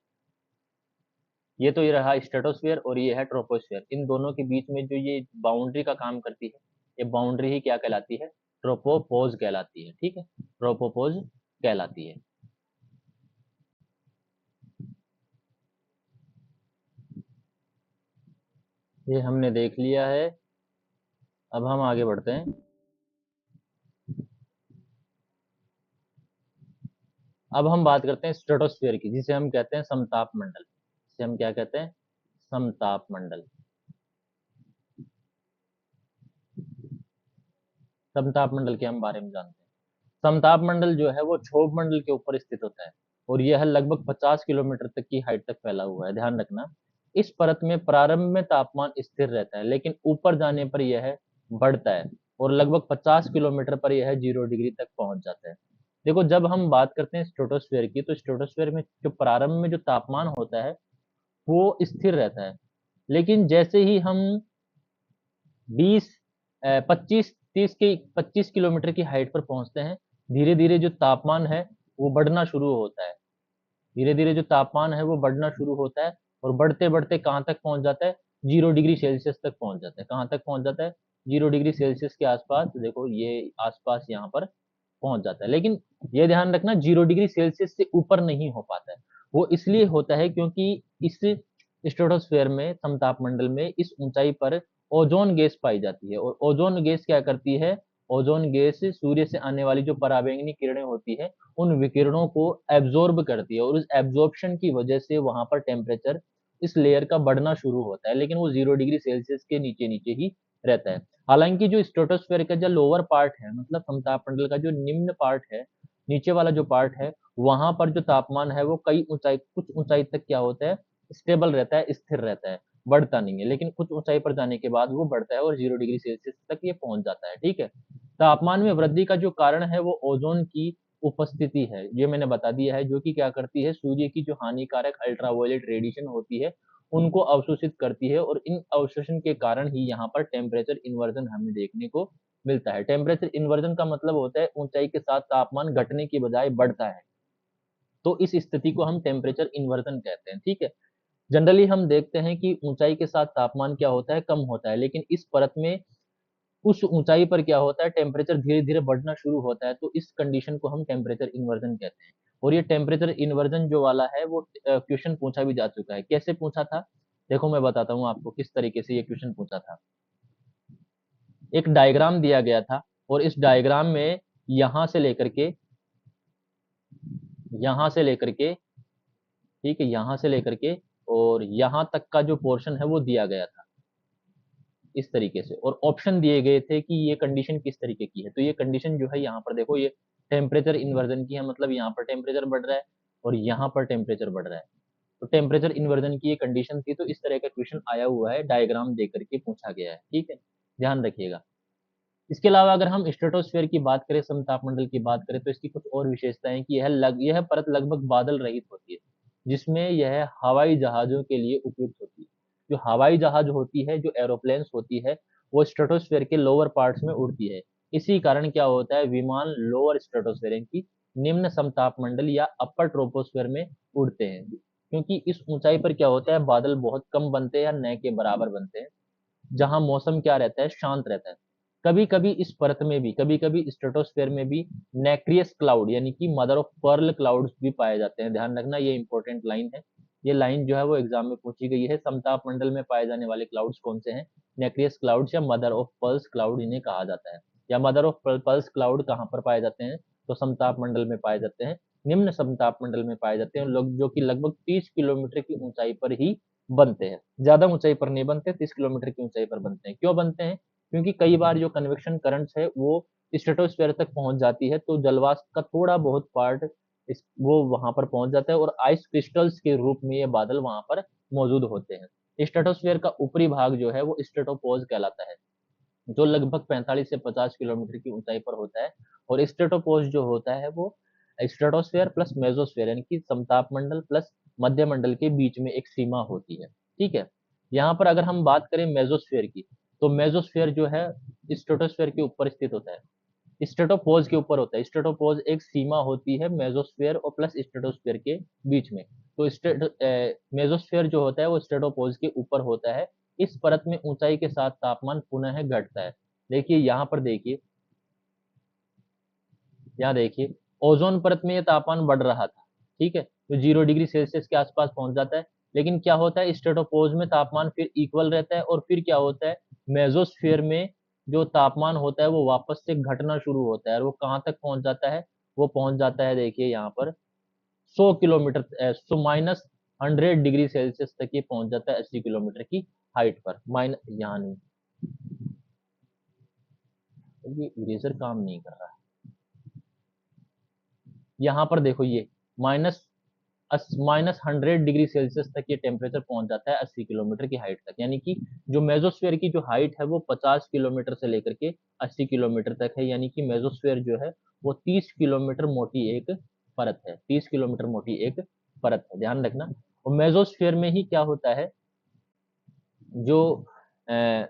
ये तो ये रहा स्ट्रेटोस्फेयर और ये है ट्रोपोस्फेयर। इन दोनों के बीच में जो ये बाउंड्री का काम करती है, ये बाउंड्री ही क्या कहलाती है, ट्रोपोपोज कहलाती है। ठीक है, ट्रोपोपोज कहलाती है। ये हमने देख लिया है, अब हम आगे बढ़ते हैं। अब हम बात करते हैं स्ट्रेटोस्फेयर की, जिसे हम कहते हैं समताप मंडल। जिसे हम क्या कहते हैं, समताप मंडल। समताप मंडल के हम बारे में जानते हैं। समताप मंडल जो है वो क्षोभ मंडल के ऊपर स्थित होता है, और यह लगभग 50 किलोमीटर तक की हाइट तक फैला हुआ है। ध्यान रखना, इस परत में प्रारंभ में तापमान स्थिर रहता है, लेकिन ऊपर जाने पर यह बढ़ता है, और लगभग 50 किलोमीटर पर यह 0 डिग्री तक पहुंच जाता है। देखो, जब हम बात करते हैं स्ट्रेटोस्फेयर की, तो स्ट्रेटोस्फेयर में जो प्रारंभ में जो तापमान होता है वो स्थिर रहता है, लेकिन जैसे ही हम 20 25 30 की 25 किलोमीटर की हाइट पर पहुंचते हैं, धीरे धीरे जो तापमान है वो बढ़ना शुरू होता है। धीरे धीरे जो तापमान है वो बढ़ना शुरू होता है, और बढ़ते बढ़ते कहाँ तक पहुंच जाता है, 0 डिग्री सेल्सियस तक पहुंच जाता है। कहाँ तक पहुंच जाता है, 0 डिग्री सेल्सियस के आसपास। देखो ये आसपास यहाँ पर पहुंच जाता है, लेकिन ये ध्यान रखना, 0 डिग्री सेल्सियस से ऊपर नहीं हो पाता है। वो इसलिए होता है क्योंकि इस स्ट्रेटोस्फेयर में, समताप मंडल में, इस ऊंचाई पर ओजोन गैस पाई जाती है, और ओजोन गैस क्या करती है, ओजोन गैस सूर्य से आने वाली जो पराबैंगनी किरणें होती है, उन विकिरणों को एब्जॉर्ब करती है, और उस एब्जॉर्प्शन की वजह से वहां पर टेम्परेचर इस लेयर का बढ़ना शुरू होता है, लेकिन वो 0 डिग्री सेल्सियस के नीचे नीचे ही रहता है। हालांकि जो स्ट्रेटोस्फेयर का जो लोअर पार्ट है, मतलब समताप मंडल का जो निम्न पार्ट है, नीचे वाला जो पार्ट है, वहां पर जो तापमान है वो कुछ ऊंचाई तक क्या होता है, स्टेबल रहता है, स्थिर रहता है, बढ़ता नहीं है। लेकिन कुछ ऊंचाई पर जाने के बाद वो बढ़ता है, और 0 डिग्री सेल्सियस तक ये पहुंच जाता है। ठीक है, तापमान में वृद्धि का जो कारण है वो ओजोन की उपस्थिति है, ये मैंने बता दिया है, जो कि क्या करती है, सूर्य की जो हानिकारक अल्ट्रावायलेट रेडिएशन होती है उनको अवशोषित करती है, और इन अवशोषण के कारण ही यहाँ पर टेम्परेचर इन्वर्जन हमें देखने को मिलता है। टेम्परेचर इन्वर्जन का मतलब होता है ऊंचाई के साथ तापमान घटने की बजाय बढ़ता है, तो इस स्थिति को हम टेम्परेचर इन्वर्जन कहते हैं। ठीक है, जनरली हम देखते हैं कि ऊंचाई के साथ तापमान क्या होता है, कम होता है, लेकिन इस परत में उस ऊंचाई पर क्या होता है, टेम्परेचर धीरे धीरे बढ़ना शुरू होता है, तो इस कंडीशन को हम टेम्परेचर इन्वर्जन कहते हैं। और ये टेम्परेचर इन्वर्जन जो वाला है वो क्वेश्चन पूछा भी जा चुका है। कैसे पूछा था? देखो मैं बताता हूँ आपको किस तरीके से ये क्वेश्चन पूछा था। एक डायग्राम दिया गया था और इस डायग्राम में यहां से लेकर के यहां से लेकर के ठीक है, यहां से लेकर के और यहां तक का जो पोर्शन है वो दिया गया था इस तरीके से, और ऑप्शन दिए गए थे कि ये कंडीशन किस तरीके की है। तो ये कंडीशन जो है यहाँ पर देखो, ये टेम्परेचर इन्वर्जन की है, मतलब यहाँ पर टेम्परेचर बढ़ रहा है और यहाँ पर टेम्परेचर बढ़ रहा है। तो टेम्परेचर इन्वर्जन की ये कंडीशन थी, तो इस तरह का क्वेश्चन आया हुआ है, डायग्राम दे करके पूछा गया है। ठीक है, ध्यान रखिएगा। इसके अलावा अगर हम स्ट्रेटोस्फेयर की बात करें, समतापमंडल की बात करें, तो इसकी कुछ और विशेषताएं कि यह परत लगभग बादल रहित होती है, जिसमें यह हवाई जहाजों के लिए उपयुक्त होती है। जो हवाई जहाज होती है, जो एरोप्लेन्स होती है, वो स्ट्रेटोस्फेयर के लोअर पार्ट्स में उड़ती है। इसी कारण क्या होता है, विमान लोअर स्ट्रेटोस्फेयर की निम्न समतापमंडल या अपर ट्रोपोस्फेयर में उड़ते हैं, क्योंकि इस ऊंचाई पर क्या होता है, बादल बहुत कम बनते हैं या न के बराबर बनते हैं, जहां मौसम क्या रहता है, शांत रहता है। कभी कभी इस परत में भी, कभी कभी स्ट्रेटोस्फेयर में भी नेक्रियस क्लाउड यानी कि मदर ऑफ पर्ल क्लाउड्स भी पाए जाते हैं। ध्यान रखना, ये इंपॉर्टेंट लाइन है। ये लाइन जो है वो एग्जाम में पूछी गई है। समताप मंडल में पाए जाने वाले क्लाउड्स कौन से हैं? नेक्रियस क्लाउड्स या मदर ऑफ पर्ल्स क्लाउड इन्हें कहा जाता है। या मदर ऑफ पर्ल्स क्लाउड कहाँ पर पाए जाते हैं? तो समताप मंडल में पाए जाते हैं, निम्न समताप मंडल में पाए जाते हैं लोग, जो कि लगभग 30 किलोमीटर की ऊंचाई पर ही बनते हैं। ज्यादा ऊंचाई पर नहीं बनते, 30 किलोमीटर की ऊंचाई पर बनते हैं। क्यों बनते हैं? क्योंकि कई बार जो कन्वेक्शन करंट्स है वो स्ट्रेटोस्फेयर तक पहुंच जाती है, तो जलवाष्प का थोड़ा बहुत पार्ट वो वहां पर पहुंच जाता है और आइस क्रिस्टल्स के रूप में ये बादल वहां पर मौजूद होते हैं। स्ट्रेटोस्फेयर का ऊपरी भाग जो है वो स्ट्रेटोपोज कहलाता है, जो लगभग 45 से 50 किलोमीटर की ऊंचाई पर होता है। और स्ट्रेटोपोज जो होता है वो स्ट्रेटोस्फेयर प्लस मेसोस्फेयर यानी कि समताप मंडल प्लस मध्य मंडल के बीच में एक सीमा होती है। ठीक है, यहाँ पर अगर हम बात करें मेसोस्फेयर की, तो मेसोस्फेयर जो है स्ट्रेटोस्फेयर के ऊपर स्थित होता है, स्ट्रेटोपोज के ऊपर होता है। स्ट्रेटोपोज एक सीमा होती है मेसोस्फेयर और प्लस स्ट्रेटोस्फेयर के बीच में। तो मेसोस्फेयर जो होता है वो स्ट्रेटोपोज के ऊपर होता है। इस परत में ऊंचाई के साथ तापमान पुनः घटता है। देखिए यहाँ पर देखिए, यहाँ देखिए, ओजोन परत में ये तापमान बढ़ रहा था, ठीक है, तो 0 डिग्री सेल्सियस के आसपास पहुंच जाता है। लेकिन क्या होता है, स्ट्रेटोपोज में तापमान फिर इक्वल रहता है और फिर क्या होता है, मेसोस्फेयर में जो तापमान होता है वो वापस से घटना शुरू होता है। और वो कहाँ तक पहुंच जाता है? वो पहुंच जाता है, देखिए यहाँ पर 100 किलोमीटर, सो -100 डिग्री सेल्सियस तक ये पहुंच जाता है 80 किलोमीटर की हाइट पर। यहाँ नहीं, ये इरेजर काम नहीं कर रहा है। यहाँ पर देखो, ये माइनस -100 डिग्री सेल्सियस तक ये टेम्परेचर पहुंच जाता है 80 किलोमीटर की हाइट तक। यानी कि जो मेसोस्फेयर की जो हाइट है वो 50 किलोमीटर से लेकर के 80 किलोमीटर तक है। यानी कि मेसोस्फेयर जो है वो 30 किलोमीटर मोटी एक परत है, 30 किलोमीटर मोटी एक परत है, ध्यान रखना। और मेसोस्फेयर में ही क्या होता है, जो अ,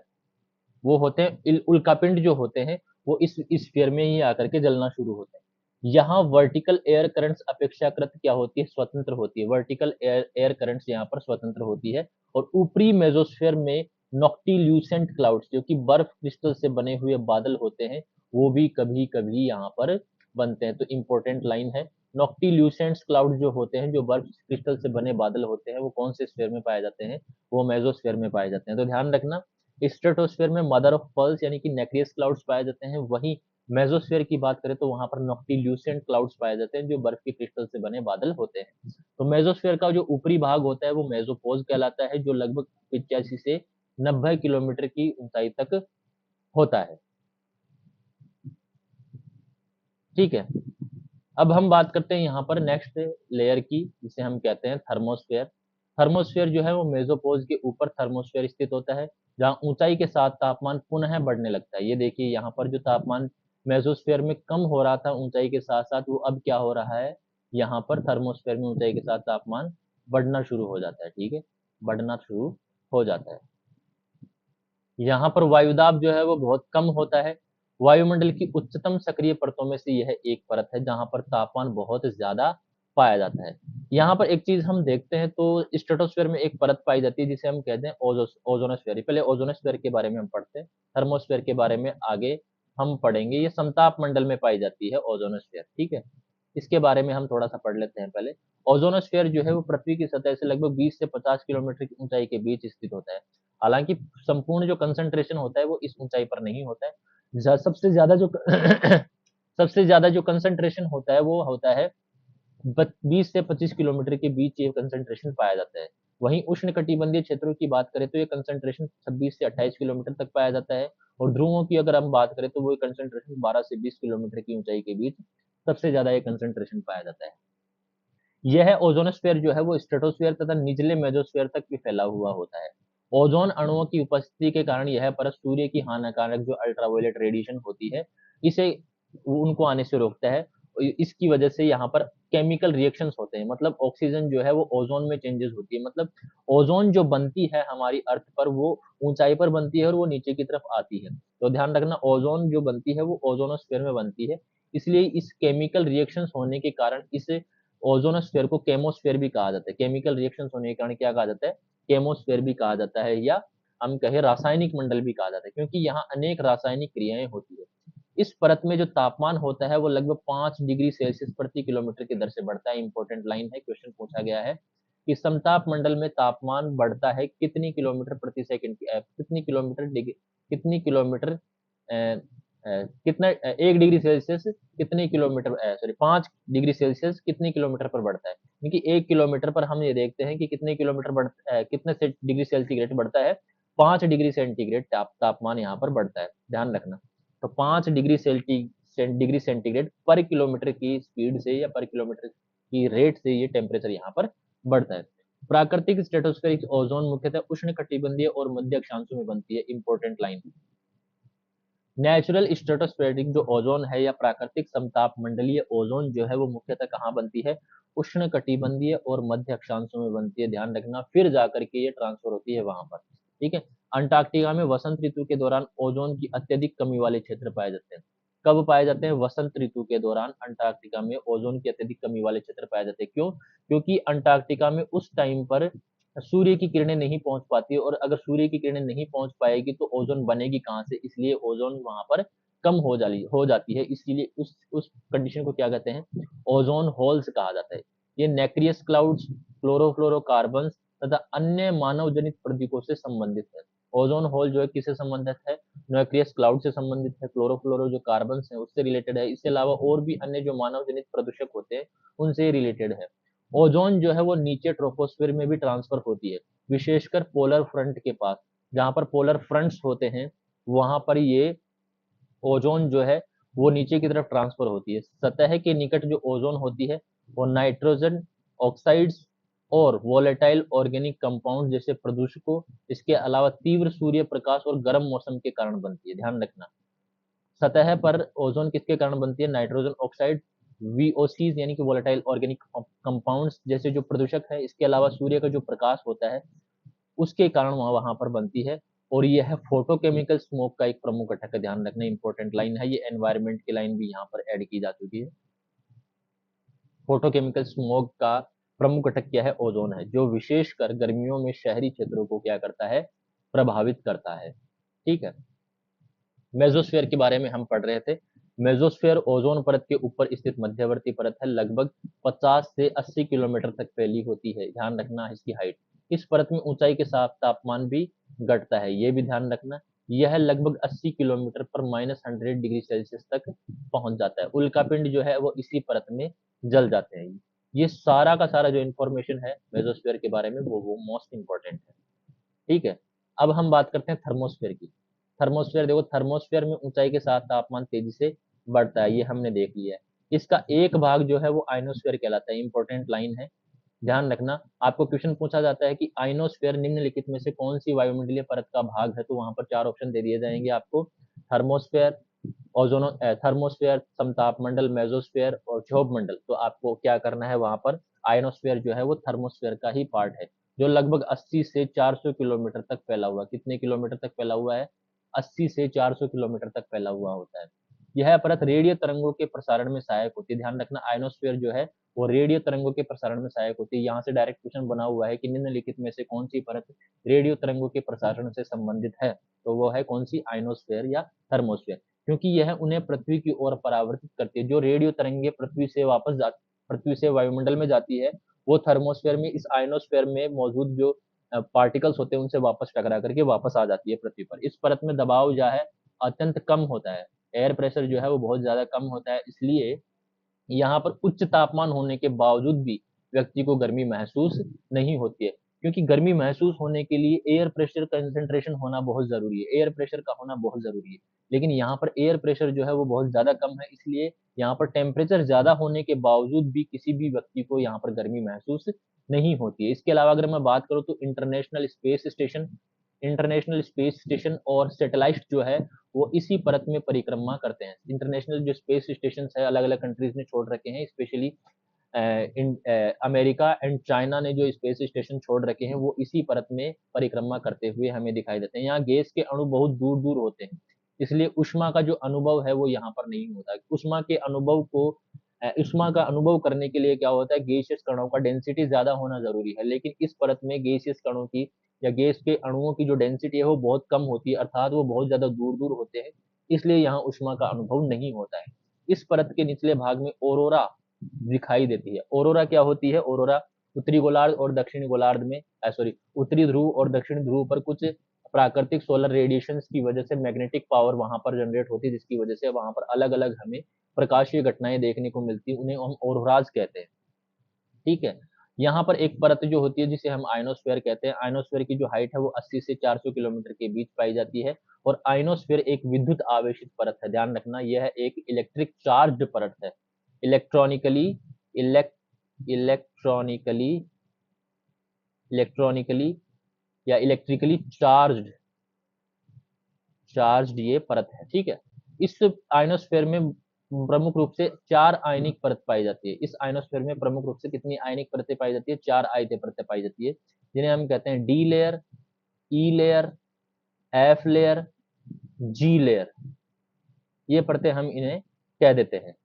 वो होते हैं उल्कापिंड जो होते हैं, वो इस स्फीयर में ही आकर के जलना शुरू होते हैं। यहाँ वर्टिकल एयर करंट्स अपेक्षाकृत क्या होती है, स्वतंत्र होती है। वर्टिकल एयर करंट्स यहाँ पर स्वतंत्र होती है। और ऊपरी मेसोस्फीयर में नॉक्टिल्यूसेंट क्लाउड्स, जो कि बर्फ क्रिस्टल से बने हुए बादल होते हैं, वो भी कभी कभी यहाँ पर बनते हैं। तो इंपॉर्टेंट लाइन है, नॉक्टिल्यूसेंट क्लाउड जो होते हैं, जो बर्फ क्रिस्टल से बने बादल होते हैं, वो कौन से स्फीयर में पाए जाते हैं? वो मेसोस्फीयर में पाए जाते हैं। तो ध्यान रखना, स्ट्रेटोस्फेयर में मदर ऑफ पर्ल्स यानी कि नेक्रियस क्लाउड्स पाए जाते हैं, वहीं मेसोस्फेयर की बात करें तो वहां पर नॉक्टिल्यूसेंट क्लाउड्स पाए जाते हैं, जो बर्फ के क्रिस्टल से बने बादल होते हैं। तो मेसोस्फेयर का जो ऊपरी भाग होता है वो मेसोपोज कहलाता है, जो लगभग 85 से 90 किलोमीटर की ऊंचाई तक होता है। ठीक है, अब हम बात करते हैं यहाँ पर नेक्स्ट लेयर की, जिसे हम कहते हैं थर्मोस्फेयर। थर्मोस्फेयर जो है वो मेसोपोज के ऊपर थर्मोस्फेयर स्थित होता है, जहाँ ऊंचाई के साथ तापमान पुनः बढ़ने लगता है। ये देखिए यहाँ पर जो तापमान मेसोस्फेयर में कम हो रहा था ऊंचाई के साथ साथ, वो अब क्या हो रहा है, यहाँ पर थर्मोस्फेयर में ऊंचाई के साथ तापमान बढ़ना शुरू हो जाता है। ठीक है, बढ़ना शुरू हो जाता है। यहाँ पर वायुदाब जो है वो बहुत कम होता है। वायुमंडल की उच्चतम सक्रिय परतों में से यह एक परत है जहां पर तापमान बहुत ज्यादा पाया जाता है। यहाँ पर एक चीज हम देखते हैं, तो स्ट्रेटोस्फेयर में एक परत पाई जाती है जिसे हम कहते हैं ओजोनोस्फेयर। पहले ओजोनोस्फेयर के बारे में हम पढ़ते हैं, थर्मोस्फेयर के बारे में आगे हम पढ़ेंगे। ये समताप मंडल में पाई जाती है ओजोनोस्फेयर। ठीक है, इसके बारे में हम थोड़ा सा पढ़ लेते हैं पहले। ओजोनोस्फीयर जो है वो पृथ्वी की सतह से लगभग 20 से 50 किलोमीटर की ऊंचाई के बीच स्थित होता है। हालांकि संपूर्ण जो कंसंट्रेशन होता है वो इस ऊंचाई पर नहीं होता है। सबसे ज्यादा जो सबसे ज्यादा जो कंसंट्रेशन होता है वो होता है 20 से 25 किलोमीटर के बीच ये कंसंट्रेशन पाया जाता है। वहीं उष्ण कटिबंधीय क्षेत्रों की बात करें तो ये कंसंट्रेशन 26 से 28 किलोमीटर तक पाया जाता है। और ध्रुवों की अगर हम बात करें तो वो कंसंट्रेशन 12 से 20 किलोमीटर की ऊंचाई के बीच सबसे ज्यादा ये कंसंट्रेशन पाया जाता है। यह ओजोनोस्फीयर जो है वो स्ट्रेटोस्फीयर तथा निचले मेसोस्फीयर तक भी फैला हुआ होता है। ओजोन अणुओं की उपस्थिति के कारण यह परत सूर्य की हानिकारक जो अल्ट्रावायलेट रेडिएशन होती है, इसे उनको आने से रोकता है। इसकी वजह से यहाँ पर केमिकल रिएक्शंस होते हैं, मतलब ऑक्सीजन जो है वो ओजोन में चेंजेस होती है। मतलब ओजोन जो बनती है हमारी अर्थ पर वो ऊंचाई पर बनती है और वो नीचे की तरफ आती है। तो ध्यान रखना, ओजोन जो बनती है वो ओजोनोस्फीयर में बनती है। इसलिए इस केमिकल रिएक्शंस होने के कारण इसे ओजोनोस्फीयर को केमोस्फीयर भी कहा जाता है। केमिकल रिएक्शंस होने के कारण क्या कहा जाता है? केमोस्फीयर भी कहा जाता है, या हम कहें रासायनिक मंडल भी कहा जाता है, क्योंकि यहाँ अनेक रासायनिक क्रियाएं होती है। इस परत में जो तापमान होता है वो लगभग 5 डिग्री सेल्सियस प्रति किलोमीटर की दर से बढ़ता है। इंपॉर्टेंट लाइन है, क्वेश्चन पूछा गया है कि समताप मंडल में तापमान बढ़ता है कितनी किलोमीटर प्रति सेकंड कितनी किलोमीटर कितनी किलोमीटर कितना 1 डिग्री सेल्सियस कितने किलोमीटर सॉरी 5 डिग्री सेल्सियस कितने किलोमीटर पर बढ़ता है। क्योंकि 1 किलोमीटर पर हम ये देखते हैं कि कितने किलोमीटर कितने डिग्री सेंटीग्रेड बढ़ता है। 5 डिग्री सेंटीग्रेड तापमान यहाँ पर बढ़ता है, ध्यान रखना। तो 5 डिग्री सेंटीग्रेड पर किलोमीटर की स्पीड से या पर किलोमीटर की रेट से ये टेम्परेचर यहाँ पर बढ़ता है। प्राकृतिक स्ट्रेटोस्फेरिक ओजोन मुख्यतः उष्ण कटिबंधीय और मध्य अक्षांशों में बनती है। इंपॉर्टेंट लाइन, नेचुरल स्ट्रेटोस्फेरिक जो ओजोन है या प्राकृतिक समताप मंडलीय ओजोन जो है वो मुख्यतः कहाँ बनती है? उष्ण कटिबंधीय और मध्य अक्षांशों में बनती है, ध्यान रखना। फिर जाकर के ये ट्रांसफर होती है वहां पर, ठीक है। अंटार्कटिका में वसंत ऋतु के दौरान ओजोन की अत्यधिक कमी वाले क्षेत्र पाए जाते हैं। कब पाए जाते हैं? वसंत ऋतु के दौरान अंटार्कटिका में ओजोन की अत्यधिक कमी वाले क्षेत्र पाए जाते हैं। क्यों? क्योंकि अंटार्कटिका में उस टाइम पर सूर्य की किरणें नहीं पहुंच पाती, और अगर सूर्य की किरणें नहीं पहुंच पाएगी तो ओजोन बनेगी कहां से? इसलिए ओजोन वहां पर कम हो जाती है। इसलिए उस कंडीशन को क्या कहते हैं? ओजोन होल्स कहा जाता है। ये नेक्रियस क्लाउड्स, क्लोरोफ्लोरोकार्बन तथा अन्य मानव जनित प्रदीपों से संबंधित है। ओजोन होल जो है किससे संबंधित है? न्यूक्लियस क्लाउड से संबंधित है। क्लोरोफ्लोरो जो कार्बन है उससे रिलेटेड है। इसके अलावा और भी अन्य जो मानव जनित प्रदूषक होते हैं उनसे रिलेटेड है। ओजोन जो है वो नीचे ट्रोपोस्फीयर में भी ट्रांसफर होती है, विशेषकर पोलर फ्रंट के पास। जहां पर पोलर फ्रंट्स होते हैं वहां पर ये ओजोन जो है वो नीचे की तरफ ट्रांसफर होती है। सतह के निकट जो ओजोन होती है वो नाइट्रोजन ऑक्साइड्स और वोलेटाइल ऑर्गेनिक कंपाउंड जैसे प्रदूषकों, इसके अलावा तीव्र सूर्य प्रकाश और गर्म मौसम के कारण बनती है, ध्यान रखना। सतह पर ओजोन किसके कारण बनती है? नाइट्रोजन ऑक्साइड, वीओसीज यानी कि वोलेटाइल ऑर्गेनिक कंपाउंड्स जैसे जो प्रदूषक है, इसके अलावा सूर्य का जो प्रकाश होता है उसके कारण वहां पर बनती है। और यह फोटोकेमिकल स्मोक का एक प्रमुख घटक है, ध्यान रखना। इंपॉर्टेंट लाइन है ये, एनवायरमेंट की लाइन भी यहाँ पर ऐड की जा चुकी है। फोटोकेमिकल स्मोक का प्रमुख घटक क्या है? ओजोन है, जो विशेषकर गर्मियों में शहरी क्षेत्रों को क्या करता है? प्रभावित करता है, ठीक है। मेसोस्फीयर के बारे में हम पढ़ रहे थे। मेसोस्फीयर ओजोन परत के ऊपर स्थित मध्यवर्ती परत है, लगभग 50 से 80 किलोमीटर तक फैली होती है, ध्यान रखना इसकी हाइट। इस परत में ऊंचाई के साथ तापमान भी घटता है, ये भी ध्यान रखना। यह लगभग 80 किलोमीटर पर -100 डिग्री सेल्सियस तक पहुंच जाता है। उल्कापिंड जो है वो इसी परत में जल जाते हैं। ये सारा का सारा जो इंफॉर्मेशन है मेसोस्फीयर के बारे में वो मोस्ट इंपॉर्टेंट है, ठीक है। अब हम बात करते हैं थर्मोस्फीयर की। थर्मोस्फीयर देखो, थर्मोस्फीयर में ऊंचाई के साथ तापमान तेजी से बढ़ता है, ये हमने देख लिया है। इसका एक भाग जो है वो आइनोस्फीयर कहलाता है। इंपॉर्टेंट लाइन है, ध्यान रखना। आपको क्वेश्चन पूछा जाता है कि आइनोस्फीयर निम्नलिखित में से कौन सी वायुमंडलीय परत का भाग है, तो वहां पर 4 ऑप्शन दे दिए जाएंगे आपको। थर्मोस्फीयर, ओजोनो थर्मोस्फीयर, समताप मंडल, मेसोस्फीयर और क्षोभ मंडल। तो आपको क्या करना है वहां पर? आयनोस्फीयर जो है वो थर्मोस्फीयर का ही पार्ट है, जो लगभग 80 से 400 किलोमीटर तक फैला हुआ। कितने किलोमीटर तक फैला हुआ है? 80 से 400 किलोमीटर तक फैला हुआ होता है। यह परत रेडियो तरंगों के प्रसारण में सहायक होती है, ध्यान रखना। आयनोस्फीयर जो है वो रेडियो तरंगों के प्रसारण में सहायक होती है। यहाँ से डायरेक्ट क्वेश्चन बना हुआ है कि निम्नलिखित में से कौन सी परत रेडियो तरंगों के प्रसारण से संबंधित है, तो वो है कौन सी? आयनोस्फीयर या थर्मोस्फीयर। क्योंकि यह उन्हें पृथ्वी की ओर परावर्तित करती है। जो रेडियो तरंगे पृथ्वी से वायुमंडल में जाती है, वो थर्मोस्फेयर में, इस आयनोस्फेयर में मौजूद जो पार्टिकल्स होते हैं उनसे वापस टकरा करके वापस आ जाती है पृथ्वी पर। इस परत में दबाव जो है अत्यंत कम होता है, एयर प्रेशर जो है वो बहुत ज्यादा कम होता है, इसलिए यहाँ पर उच्च तापमान होने के बावजूद भी व्यक्ति को गर्मी महसूस नहीं होती है। क्योंकि गर्मी महसूस होने के लिए एयर प्रेशर कंसंट्रेशन होना बहुत जरूरी है, एयर प्रेशर का होना बहुत जरूरी है। लेकिन यहाँ पर एयर प्रेशर जो है वो बहुत ज्यादा कम है, इसलिए यहाँ पर टेम्परेचर ज्यादा होने के बावजूद भी किसी भी व्यक्ति को यहाँ पर गर्मी महसूस नहीं होती है। इसके अलावा अगर मैं बात करूँ तो इंटरनेशनल स्पेस स्टेशन और सैटेलाइट जो है वो इसी परत में परिक्रमा करते हैं। इंटरनेशनल जो स्पेस स्टेशन है अलग अलग कंट्रीज ने छोड़ रखे हैं, स्पेशली अमेरिका एंड चाइना ने जो स्पेस स्टेशन छोड़ रखे हैं वो इसी परत में परिक्रमा करते हुए हमें दिखाई देते हैं। यहाँ गैस के अणु बहुत दूर दूर होते हैं, इसलिए उष्मा का जो अनुभव है वो यहाँ पर नहीं होता। उष्मा का अनुभव करने के लिए क्या होता है, गैसियस कणों का डेंसिटी ज्यादा होना जरूरी है, लेकिन इस परत में गैसियस कणों की या गैस के अणुओं की जो डेंसिटी है वो बहुत कम होती है, अर्थात वो बहुत ज्यादा दूर दूर होते हैं, इसलिए यहाँ उष्मा का अनुभव नहीं होता है। इस परत के निचले भाग में ओरोरा दिखाई देती है। ओरोरा क्या होती है? ओरोरा उत्तरी गोलार्ध और दक्षिणी गोलार्ध में उत्तरी ध्रुव और दक्षिणी ध्रुव पर कुछ प्राकृतिक सोलर रेडिएशन की वजह से मैग्नेटिक पावर वहां पर जनरेट होती है, जिसकी वजह से वहां पर अलग अलग हमें प्रकाशीय घटनाएं देखने को मिलती है, उन्हें हम ओरोराज कहते हैं। ठीक है, यहाँ पर एक परत जो होती है जिसे हम आयनोस्फेयर कहते हैं। आयनोस्फेयर की जो हाइट है वो 80 से 400 किलोमीटर के बीच पाई जाती है, और आयनोस्फेयर एक विद्युत आवेशित परत है। ध्यान रखना, यह एक इलेक्ट्रिक चार्ज परत है। इलेक्ट्रॉनिकली इलेक्ट इलेक्ट्रॉनिकली इलेक्ट्रॉनिकली या इलेक्ट्रिकली चार्ज्ड ये परत है। ठीक है, इस आयनोस्फेयर में प्रमुख रूप से 4 आयनिक परत पाई जाती है। इस आयनोस्फेयर में प्रमुख रूप से कितनी आयनिक परतें पाई जाती है? 4 आयनिक परतें पाई जाती है, जिन्हें हम कहते हैं डी लेयर, ई लेयर, एफ लेयर, जी लेयर। ये परतें हम इन्हें कह देते हैं,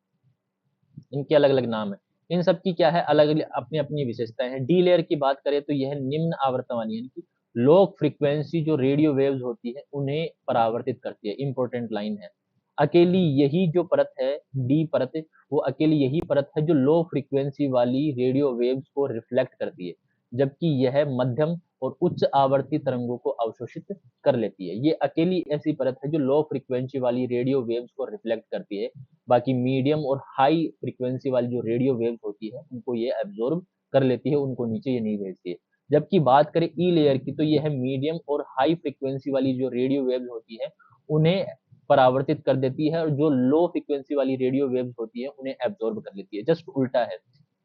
इनके अलग अलग नाम है। इन सब की क्या है, अलग अलग अपनी अपनी विशेषताएं हैं। डी लेयर की बात करें तो यह निम्न आवर्तन वाली यानी कि लो फ्रीक्वेंसी जो रेडियो वेव्स होती है उन्हें परावर्तित करती है। इंपॉर्टेंट लाइन है, अकेली यही जो परत है डी परत, वो अकेली यही परत है जो लो फ्रीक्वेंसी वाली रेडियो वेव्स को रिफ्लेक्ट करती है, जबकि यह मध्यम और उच्च आवर्ती तरंगों को अवशोषित कर लेती है। ये अकेली ऐसी परत है जो लो फ्रीक्वेंसी वाली रेडियो वेव्स को रिफ्लेक्ट करती है, बाकी मीडियम और हाई फ्रीक्वेंसी वाली जो रेडियो वेव्स होती है उनको ये एब्जॉर्ब कर लेती है, उनको नीचे ये नहीं भेजती है। जबकि बात करें ई लेयर की तो यह मीडियम और हाई फ्रीक्वेंसी वाली जो रेडियो वेव्स होती है उन्हें परावर्तित कर देती है, और जो लो फ्रीक्वेंसी वाली रेडियो वेव्स होती है उन्हें एब्जॉर्ब कर लेती है। जस्ट उल्टा है।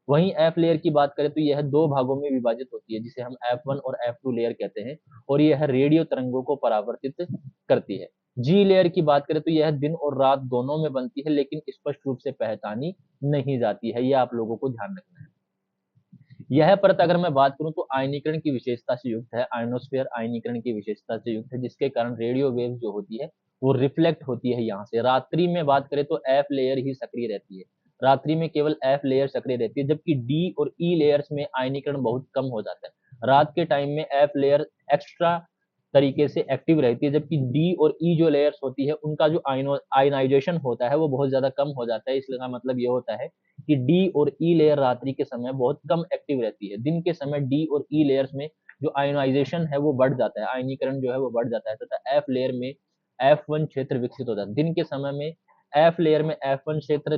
वहीं एफ लेयर की बात करें तो यह 2 भागों में विभाजित होती है, जिसे हम F1 और F2 लेयर कहते हैं, और यह रेडियो तरंगों को परावर्तित करती है। जी लेयर की बात करें तो यह दिन और रात दोनों में बनती है, लेकिन स्पष्ट रूप से पहचानी नहीं जाती है। यह आप लोगों को ध्यान रखना है। यह परत अगर मैं बात करूं तो आयनीकरण की विशेषता से युक्त है। आयनोस्फेयर आयनीकरण की विशेषता से युक्त है, जिसके कारण रेडियो वेव जो होती है वो रिफ्लेक्ट होती है यहाँ से। रात्रि में बात करें तो एफ लेयर ही सक्रिय रहती है, रात्रि में केवल एफ लेयर सक्रिय रहती है, जबकि डी और ई लेयर्स में आयनीकरण बहुत कम हो जाता है। रात के टाइम में एफ लेयर एक्स्ट्रा तरीके से एक्टिव रहती है, जबकि डी और ई जो लेयर्स होती है उनका जो आयनाइजेशन होता है वो बहुत ज्यादा कम हो जाता है। इसका मतलब ये होता है कि डी और ई लेयर रात्रि के समय बहुत कम एक्टिव रहती है। दिन के समय डी और ई लेयर्स में जो आयनाइजेशन है वो बढ़ जाता है, आयनीकरण जो है वो बढ़ जाता है, तथा एफ लेयर में F1 क्षेत्र विकसित होता है। दिन के समय में एफ लेयर में F1 क्षेत्र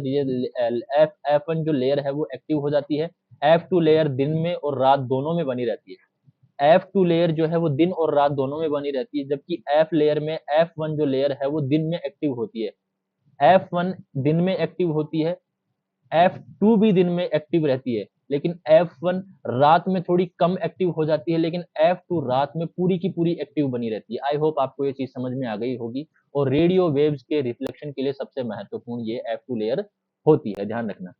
F1 जो लेयर है वो एक्टिव हो जाती है। F2 लेयर दिन में और रात दोनों में बनी रहती है। F2 लेयर जो है वो दिन और रात दोनों में बनी रहती है, जबकि F लेयर में F1 जो लेयर है वो दिन में एक्टिव होती है। F1 दिन में एक्टिव होती है, F2 भी दिन में एक्टिव रहती है, लेकिन F1 रात में थोड़ी कम एक्टिव हो जाती है, लेकिन F2 रात में पूरी की पूरी एक्टिव बनी रहती है। आई होप आपको ये चीज समझ में आ गई होगी। और रेडियो वेव्स के रिफ्लेक्शन के लिए सबसे महत्वपूर्ण ये F2 लेयर होती है, ध्यान रखना।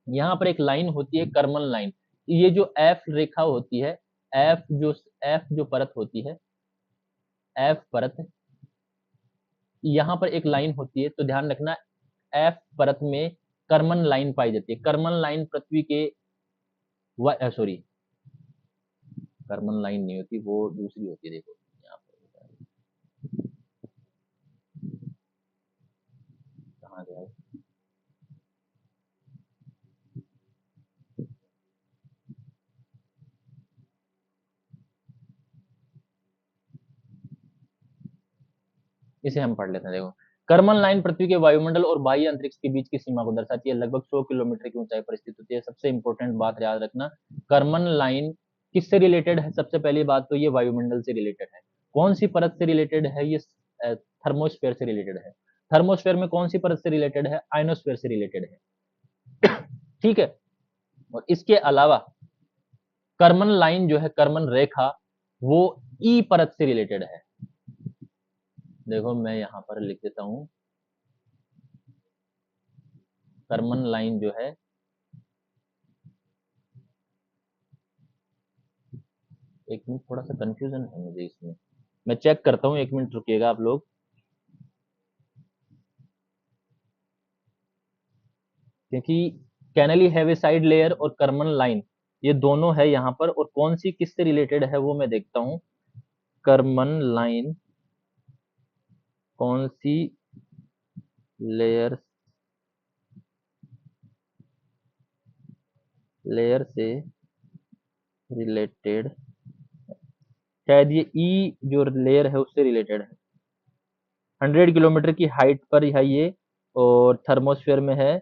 यहाँ पर एक लाइन होती है कर्मन लाइन, ये जो F रेखा होती है, F जो परत होती है, F परत, यहाँ पर एक लाइन होती है, तो ध्यान रखना F परत में कर्मन लाइन पाई जाती है। कर्मन लाइन पृथ्वी के सॉरी, कर्मन लाइन नहीं होती, वो दूसरी होती है। देखो यहाँ पर आ गया है। इसे हम पढ़ लेते हैं। देखो, कर्मन लाइन पृथ्वी के वायुमंडल और बाह्य अंतरिक्ष के बीच की सीमा को दर्शाती है, लगभग 100 किलोमीटर की ऊंचाई पर स्थित होती है। सबसे इंपॉर्टेंट बात याद रखना, कर्मन लाइन किससे रिलेटेड है? सबसे पहली बात तो ये वायुमंडल से रिलेटेड है। कौन सी परत से रिलेटेड है? ये थर्मोस्फेयर से रिलेटेड है। थर्मोस्फेयर में कौन सी परत से रिलेटेड है? आयनोस्फेयर से रिलेटेड है। ठीक है। और इसके अलावा कर्मन लाइन जो है, कर्मन रेखा, वो ई परत से रिलेटेड है। देखो मैं यहां पर लिख देता हूं, कर्मन लाइन जो है, एक मिनट, थोड़ा सा कंफ्यूजन है मुझे इसमें, मैं चेक करता हूँ, एक मिनट रुकिएगा आप लोग। क्योंकि कैनली हेविसाइड लेयर और कर्मन लाइन ये दोनों है यहाँ पर, और कौन सी किससे रिलेटेड है वो मैं देखता हूँ। कर्मन लाइन कौन सी लेयर लेयर से रिलेटेड? शायद ये ई जो लेयर है उससे रिलेटेड है। 100 किलोमीटर की हाइट पर है ये, और थर्मोस्फेयर में है।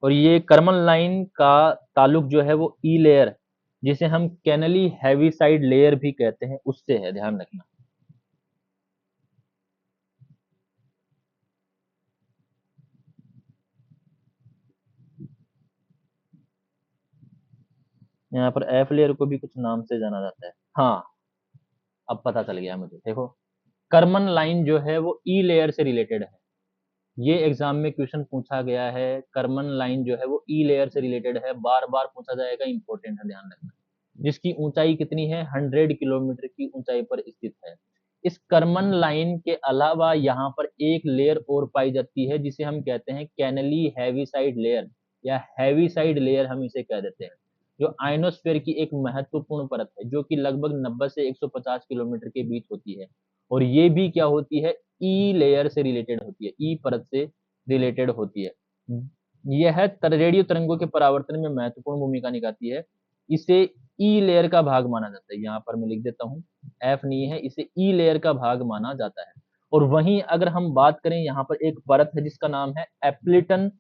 और ये कर्मन लाइन का ताल्लुक जो है वो ई लेयर, जिसे हम कैनली हैवीसाइड लेयर भी कहते हैं, उससे है, ध्यान रखना। यहाँ पर एफ लेयर को भी कुछ नाम से जाना जाता है। हाँ, अब पता चल गया मुझे। देखो, कर्मन लाइन जो है वो ई लेयर से रिलेटेड है। ये एग्जाम में क्वेश्चन पूछा गया है, कर्मन लाइन जो है वो ई लेयर से रिलेटेड है, बार बार पूछा जाएगा, इंपॉर्टेंट है, ध्यान रखना। जिसकी ऊंचाई कितनी है? 100 किलोमीटर की ऊंचाई पर स्थित है। इस कर्मन लाइन के अलावा यहाँ पर एक लेयर और पाई जाती है, जिसे हम कहते हैं कैनली हैवीसाइड लेयर, या हैवीसाइड लेयर हम इसे कह देते हैं, जो आयनोस्फेयर की एक महत्वपूर्ण परत है, जो कि लगभग 90 से 150 किलोमीटर के बीच होती है। और ये भी क्या होती है? ई लेयर से रिलेटेड होती है, ई परत से रिलेटेड होती है। यह रेडियो तरंगों के परावर्तन में महत्वपूर्ण भूमिका निभाती है। इसे ई लेयर का भाग माना जाता है। यहाँ पर मैं लिख देता हूँ, एफ नहीं है, इसे ई लेयर का भाग माना जाता है। और वहीं अगर हम बात करें, यहाँ पर एक परत है जिसका नाम है एप्लिटन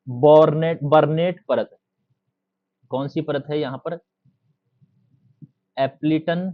बर्नेट परत। कौन सी परत है यहाँ पर? एप्लिटन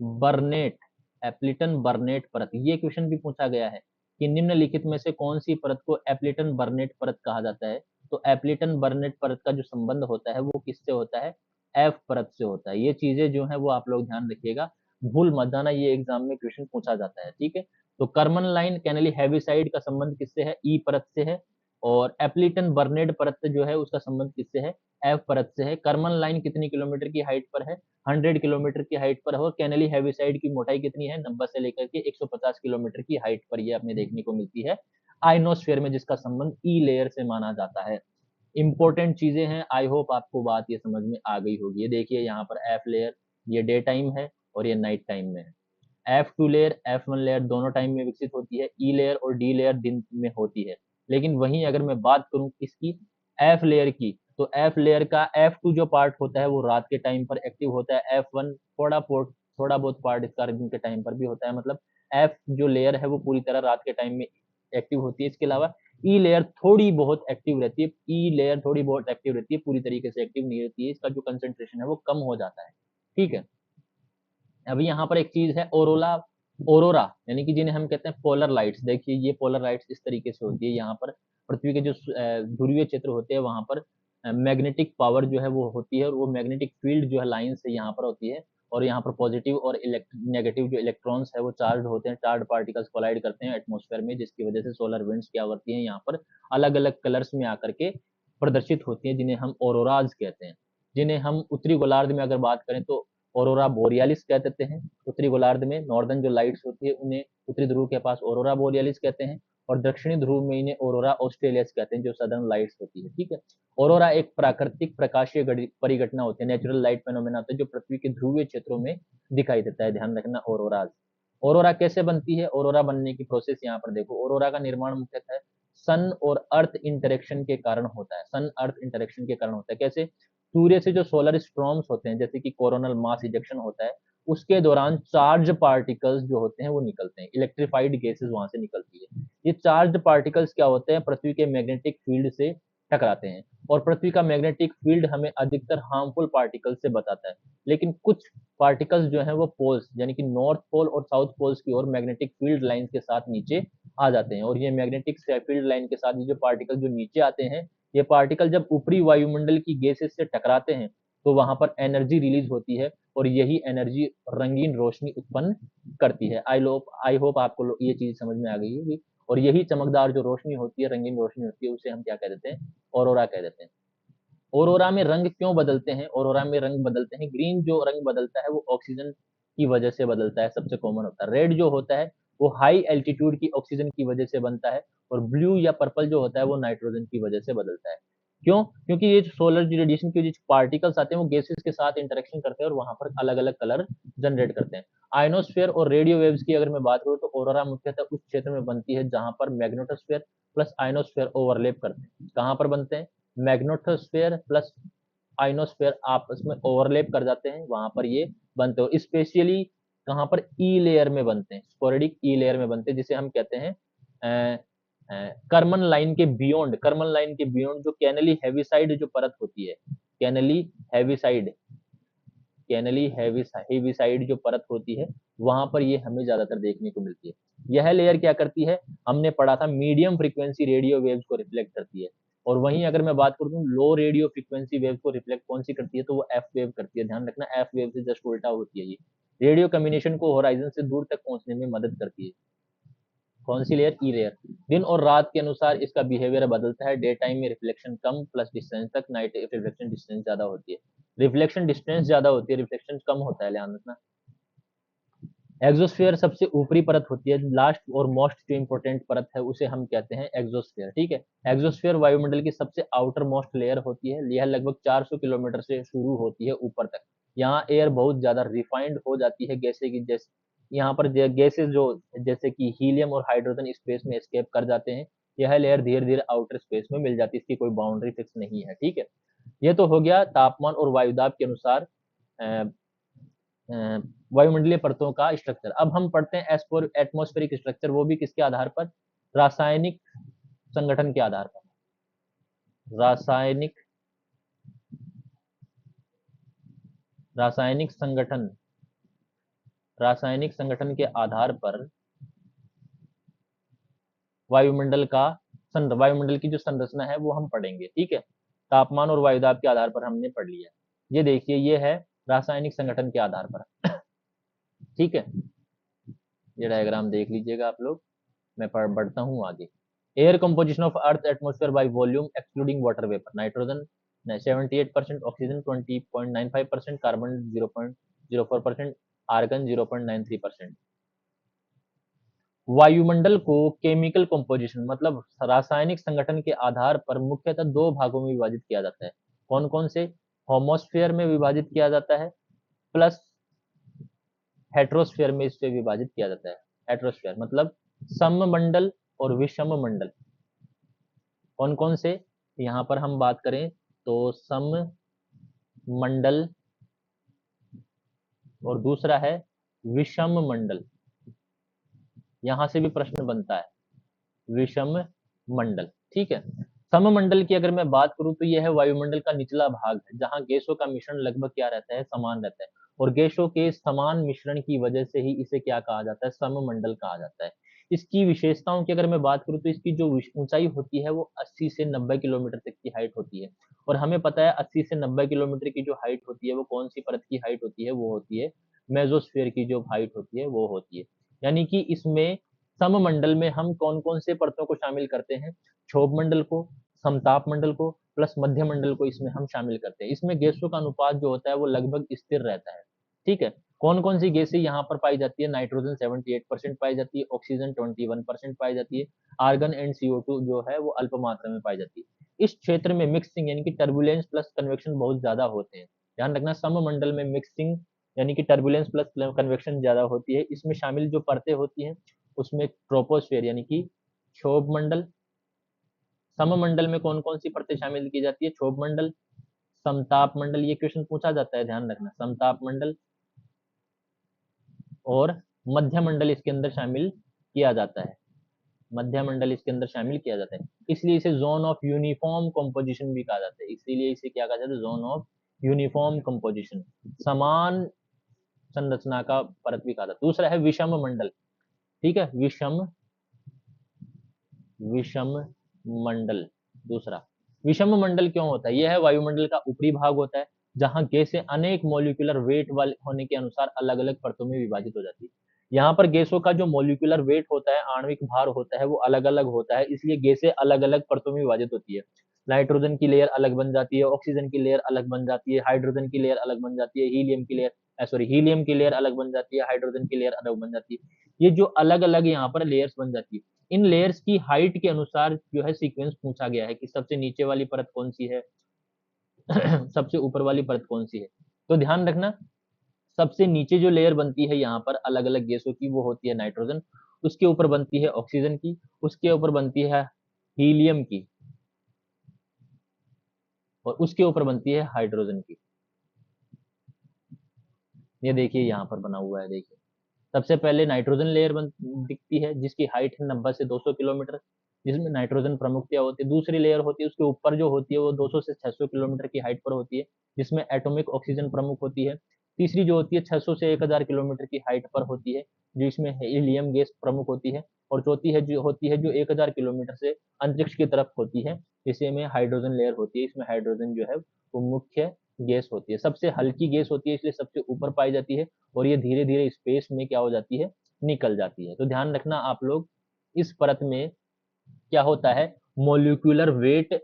बर्नेट, एप्लिटन बर्नेट परत। ये क्वेश्चन भी पूछा गया है कि निम्नलिखित में से कौन सी परत को एप्लिटन बर्नेट परत कहा जाता है? तो एप्लिटन बर्नेट परत का जो संबंध होता है वो किससे होता है? एफ परत से होता है। ये चीजें जो है वो आप लोग ध्यान रखिएगा, भूल मत जाना, ये एग्जाम में क्वेश्चन पूछा जाता है। ठीक है। तो कर्मन लाइन कैनली हैवीसाइड का संबंध किससे है? ई परत से है। और एप्लिटन बर्नेट परत जो है उसका संबंध किससे है? एफ परत से है। कर्मन लाइन कितनी किलोमीटर की हाइट पर है? 100 किलोमीटर की हाइट पर हो। कैनली हैवीसाइड की मोटाई कितनी है? 90 से लेकर के 150 किलोमीटर की हाइट पर ये अपने देखने को मिलती है आइनोस्फेयर में, जिसका संबंध ई लेयर से माना जाता है। इंपॉर्टेंट चीजें हैं, आई होप आपको बात ये समझ में आ गई होगी। ये देखिए यहाँ पर एफ लेयर, ये डे टाइम है और ये नाइट टाइम में है। F2 लेयर, F1 लेयर दोनों टाइम में विकसित होती है। ई लेयर और डी लेयर दिन में होती है। लेकिन वहीं अगर मैं बात करूं किसकी? एफ लेयर की, तो एफ लेयर का F2 जो पार्ट होता है वो रात के टाइम पर एक्टिव होता है। F1 थोड़ा बहुत पार्ट इसका दिन के टाइम पर भी होता है। मतलब एफ जो लेयर है वो पूरी तरह रात के टाइम में एक्टिव होती है। इसके अलावा ई लेयर थोड़ी बहुत एक्टिव रहती है। ई लेयर थोड़ी बहुत एक्टिव रहती है, पूरी तरीके से एक्टिव नहीं रहती है। इसका जो कंसेंट्रेशन है वो कम हो जाता है। ठीक है। अभी यहाँ पर एक चीज है ओरोला, ओरोरा, यानी कि जिन्हें हम कहते हैं पोलर लाइट्स। देखिए ये पोलर लाइट्स इस तरीके से होती है। यहाँ पर पृथ्वी के जो ध्रुवीय क्षेत्र होते हैं वहां पर मैग्नेटिक पावर जो है वो होती है, और वो मैग्नेटिक फील्ड जो है लाइन से यहाँ पर होती है। और यहाँ पर पॉजिटिव और नेगेटिव जो इलेक्ट्रॉन्स है वो चार्ज होते हैं, चार्ज पार्टिकल्स कोलाइड करते हैं एटमॉस्फेयर में, जिसकी वजह से सोलर विंड्स क्या होती हैं यहाँ पर अलग अलग कलर्स में आकर के प्रदर्शित होती हैं, जिन्हें हम ओरोराज कहते हैं। जिन्हें हम उत्तरी गोलार्ध में अगर बात करें तो ऑरोरा बोरियालिस कह देते हैं। उत्तरी गोलार्ध में नॉर्दर्न जो लाइट्स होती है उन्हें उत्तरी ध्रुव के पास ऑरोरा बोरियालिस कहते हैं। और दक्षिणी ध्रुव में इन्हें ऑरोरा ऑस्ट्रेलियस कहते हैं, जो सदर्न लाइट्स होती है। ठीक है, ऑरोरा एक प्राकृतिक प्रकाशीय परिघटना होती है, नेचुरल लाइट फेनोमेना होता है, जो पृथ्वी के ध्रुवीय क्षेत्रों में दिखाई देता है। ध्यान रखना, ऑरोरा। ऑरोरा कैसे बनती है? ऑरोरा बनने की प्रोसेस यहाँ पर देखो। ऑरोरा का निर्माण मुख्यतः सन और अर्थ इंटरेक्शन के कारण होता है। सन अर्थ इंटरेक्शन के कारण होता है। कैसे? सूर्य से जो सोलर स्ट्रॉम्स होते हैं, जैसे कि कोरोनल मास इजेक्शन होता है, उसके दौरान चार्ज पार्टिकल्स जो होते हैं वो निकलते हैं, इलेक्ट्रिफाइड गैसेस वहां से निकलती है। ये चार्ज पार्टिकल्स क्या होते हैं? पृथ्वी के मैग्नेटिक फील्ड से टकराते हैं, और पृथ्वी का मैग्नेटिक फील्ड हमें अधिकतर हार्मफुल पार्टिकल से बताता है। लेकिन कुछ पार्टिकल्स जो है वो पोल्स, यानी कि नॉर्थ पोल और साउथ पोल्स की ओर मैग्नेटिक फील्ड लाइन के साथ नीचे आ जाते हैं, और ये मैग्नेटिक फील्ड लाइन के साथ ये जो पार्टिकल जो नीचे आते हैं, ये पार्टिकल जब ऊपरी वायुमंडल की गैसेस से टकराते हैं तो वहां पर एनर्जी रिलीज होती है, और यही एनर्जी रंगीन रोशनी उत्पन्न करती है। आई होप आपको ये चीज समझ में आ गई होगी। और यही चमकदार जो रोशनी होती है, रंगीन रोशनी होती है, उसे हम क्या कह देते हैं? ऑरोरा कह देते हैं। ऑरोरा में रंग क्यों बदलते हैं? ऑरोरा में रंग बदलते हैं, ग्रीन जो रंग बदलता है वो ऑक्सीजन की वजह से बदलता है, सबसे कॉमन होता है। रेड जो होता है वो हाई एल्टीट्यूड की ऑक्सीजन की वजह से बनता है, और ब्लू या पर्पल जो होता है वो नाइट्रोजन की वजह से बदलता है। क्यों? क्योंकि ये जो सोलर रेडिएशन के जो पार्टिकल्स आते हैं वो गैसेस के साथ इंटरेक्शन करते हैं और वहां पर अलग अलग कलर जनरेट करते हैं। आयनोस्फेयर और रेडियो वेव्स की अगर मैं बात करूँ तो ऑरोरा मुख्यतः उस क्षेत्र में बनती है जहां पर मैग्नेटोस्फेयर प्लस आयनोस्फेयर ओवरलैप करते हैं। कहां पर बनते हैं? मैग्नेटोस्फेयर प्लस आइनोस्फेयर आपस में ओवरलैप कर जाते हैं, वहां पर ये बनते हो। स्पेशली कहां पर? ई लेयर में बनते हैं, स्पोरेडिक ई लेयर में बनते हैं, जिसे हम कहते हैं कर्मन लाइन के बियॉन्ड। कर्मन लाइन के बियॉन्ड जो कैनली हेविसाइड जो परत होती है, कैनली हेविसाइड, कैनली हेविसाइड जो परत होती है, वहां पर ये हमें ज्यादातर देखने को मिलती है। यह लेयर क्या करती है? हमने पढ़ा था मीडियम फ्रीक्वेंसी रेडियो वेव्स को रिफ्लेक्ट करती है। और वहीं अगर मैं बात करूं लो रेडियो फ्रीक्वेंसी वेव्स को रिफ्लेक्ट कौन सी करती है? तो वो एफ वेव करती है। ध्यान रखना, एफ वेव से जस्ट उल्टा होती है ये। रेडियो कम्युनिकेशन को होराइजन से दूर तक पहुंचने में मदद करती है। कौन सी लेयर? ई लेयर। दिन और रात के अनुसार इसका बिहेवियर बदलता है। डे टाइम में रिफ्लेक्शन कम प्लस डिस्टेंस तक, नाइट रिफ्लेक्शन डिस्टेंस ज्यादा होती है। रिफ्लेक्शन डिस्टेंस ज्यादा होती है, रिफ्लेक्शन कम होता है, ध्यान रखना। एक्सोस्फीयर सबसे ऊपरी परत होती है, लास्ट और मोस्ट जो इंपोर्टेंट परत है उसे हम कहते हैं एक्सोस्फीयर। ठीक है, एक्सोस्फीयर वायुमंडल की सबसे आउटर मोस्ट लेयर होती है। यह लगभग 400 किलोमीटर से शुरू होती है ऊपर तक। यहाँ एयर बहुत ज्यादा रिफाइंड हो जाती है, जैसे कि यहाँ पर गैसेज जो जैसे कि हीलियम और हाइड्रोजन स्पेस में एस्केप कर जाते हैं। यह लेयर धीरे धीरे आउटर स्पेस में मिल जाती है, इसकी कोई बाउंड्री फिक्स नहीं है। ठीक है, ये तो हो गया तापमान और वायुदाब के अनुसार वायुमंडलीय परतों का स्ट्रक्चर। अब हम पढ़ते हैं एटमॉस्फेरिक स्ट्रक्चर, वो भी किसके आधार पर? रासायनिक संगठन के आधार पर। रासायनिक संगठन, रासायनिक संगठन के आधार पर वायुमंडल की जो संरचना है वो हम पढ़ेंगे। ठीक है, तापमान और वायुदाब के आधार पर हमने पढ़ लिया। ये देखिए, ये है रासायनिक संगठन के आधार पर। ठीक है, ये डायग्राम देख लीजिएगा आप लोग। मैं बढ़ता हूँ आगे। Air composition of earth atmosphere by volume excluding water vapour. Nitrogen 78%, oxygen 20.95%, carbon 0.04%, argon 0.93%। वायुमंडल को केमिकल कंपोजिशन मतलब रासायनिक संगठन के आधार पर मुख्यतः दो भागों में विभाजित किया जाता है। कौन कौन से? होमोस्फेयर में विभाजित किया जाता है, प्लस हेट्रोस्फेयर में इससे विभाजित किया जाता है। हेट्रोस्फेयर मतलब सममंडल और विषम मंडल। कौन कौन से? यहाँ पर हम बात करें तो सममंडल और दूसरा है विषम मंडल। यहां से भी प्रश्न बनता है, विषम मंडल। ठीक है, सममंडल की अगर मैं बात करूं तो यह है वायुमंडल का निचला भाग है, जहां गैसों का मिश्रण लगभग क्या रहता है? समान रहता है। और गैसों के समान मिश्रण की वजह से ही इसे क्या कहा जाता है? सममंडल कहा जाता है। इसकी विशेषताओं की अगर मैं बात करूं तो इसकी जो ऊंचाई होती है वो 80 से 90 किलोमीटर तक की हाइट होती है। और हमें पता है 80 से 90 किलोमीटर की जो हाइट होती है वो कौन सी परत की हाइट होती है? वो होती है मेसोस्फीयर की जो हाइट होती है वो होती है। यानी कि इसमें सममंडल में हम कौन कौन से परतों को शामिल करते हैं? क्षोभ मंडल को, समताप मंडल को, प्लस मध्य मंडल को इसमें हम शामिल करते हैं। इसमें गैसों का अनुपात जो होता है वो लगभग स्थिर रहता है। ठीक है, कौन कौन सी गैसें यहाँ पर पाई जाती है? नाइट्रोजन 78% पाई जाती है, ऑक्सीजन 21% पाई जाती है, आर्गन एंड CO2 जो है वो अल्प मात्रा में पाई जाती है। इस क्षेत्र में मिक्सिंग यानी कि टर्बुलेंस प्लस कन्वेक्शन बहुत ज्यादा होते हैं। ध्यान रखना, सममंडल में मिक्सिंग यानी कि टर्बुलेंस प्लस कन्वेक्शन ज्यादा होती है। इसमें शामिल जो परतें होती हैं उसमें ट्रोपोस्फेयर यानी कि क्षोभ मंडल, सममंडल में कौन कौन सी परतें शामिल की जाती है? क्षोभ मंडल, समताप मंडल, ये क्वेश्चन पूछा जाता है, ध्यान रखना, समताप मंडल और मध्य मंडल इसके अंदर शामिल किया जाता है। मध्य मंडल इसके अंदर शामिल किया जाता है, इसलिए इसे जोन ऑफ यूनिफॉर्म कंपोजिशन भी कहा जाता है। इसीलिए इसे क्या कहा जाता है? जोन ऑफ यूनिफॉर्म कंपोजिशन, समान संरचना का परत भी कहा जाता है। दूसरा है विषम मंडल, ठीक है, विषम विषम मंडल। दूसरा विषम मंडल क्यों होता है? यह है वायुमंडल का ऊपरी भाग होता है जहां गैसें अनेक मॉलिक्यूलर वेट वाले होने के अनुसार अलग अलग परतों में विभाजित हो जाती है। यहाँ पर गैसों का जो मॉलिक्यूलर वेट होता है, आणविक भार होता है, वो अलग अलग होता है, इसलिए गैसें अलग अलग परतों में विभाजित होती है। नाइट्रोजन की लेयर अलग बन जाती है, ऑक्सीजन की लेयर अलग बन जाती है, हाइड्रोजन की लेयर अलग बन जाती है, हीलियम की लेयर अलग बन जाती है, हाइड्रोजन की लेयर अलग बन जाती है। ये जो अलग अलग यहाँ पर लेयर्स बन जाती है, इन लेयर्स की हाइट के अनुसार जो है सीक्वेंस पूछा गया है कि सबसे नीचे वाली परत कौन सी है सबसे ऊपर वाली परत कौन सी है। तो ध्यान रखना, सबसे नीचे जो लेयर बनती है यहाँ पर अलग अलग गैसों की, वो होती है नाइट्रोजन, उसके ऊपर बनती है ऑक्सीजन की, उसके ऊपर बनती है हीलियम की, और उसके ऊपर बनती है हाइड्रोजन की। ये देखिए यहाँ पर बना हुआ है, देखिए सबसे पहले नाइट्रोजन लेयर दिखती है जिसकी हाइट है 90 से 200 किलोमीटर, जिसमें नाइट्रोजन प्रमुखतया होती है। दूसरी लेयर होती है, उसके ऊपर जो होती है वो 200 से 600 किलोमीटर की हाइट पर होती है, जिसमें एटॉमिक ऑक्सीजन प्रमुख होती है। तीसरी जो होती है 600 से 1000 किलोमीटर की हाइट पर होती है, जिसमें हीलियम गैस प्रमुख होती है। और चौथी है जो होती है जो 1000 किलोमीटर से अंतरिक्ष की तरफ होती है, जिसे में हाइड्रोजन लेयर होती है। इसमें हाइड्रोजन जो है वो मुख्य गैस होती है, सबसे हल्की गैस होती है, इसलिए सबसे ऊपर पाई जाती है, और ये धीरे धीरे स्पेस में क्या हो जाती है? निकल जाती है। तो ध्यान रखना आप लोग, इस परत में क्या होता है? मोलिकुलर वेट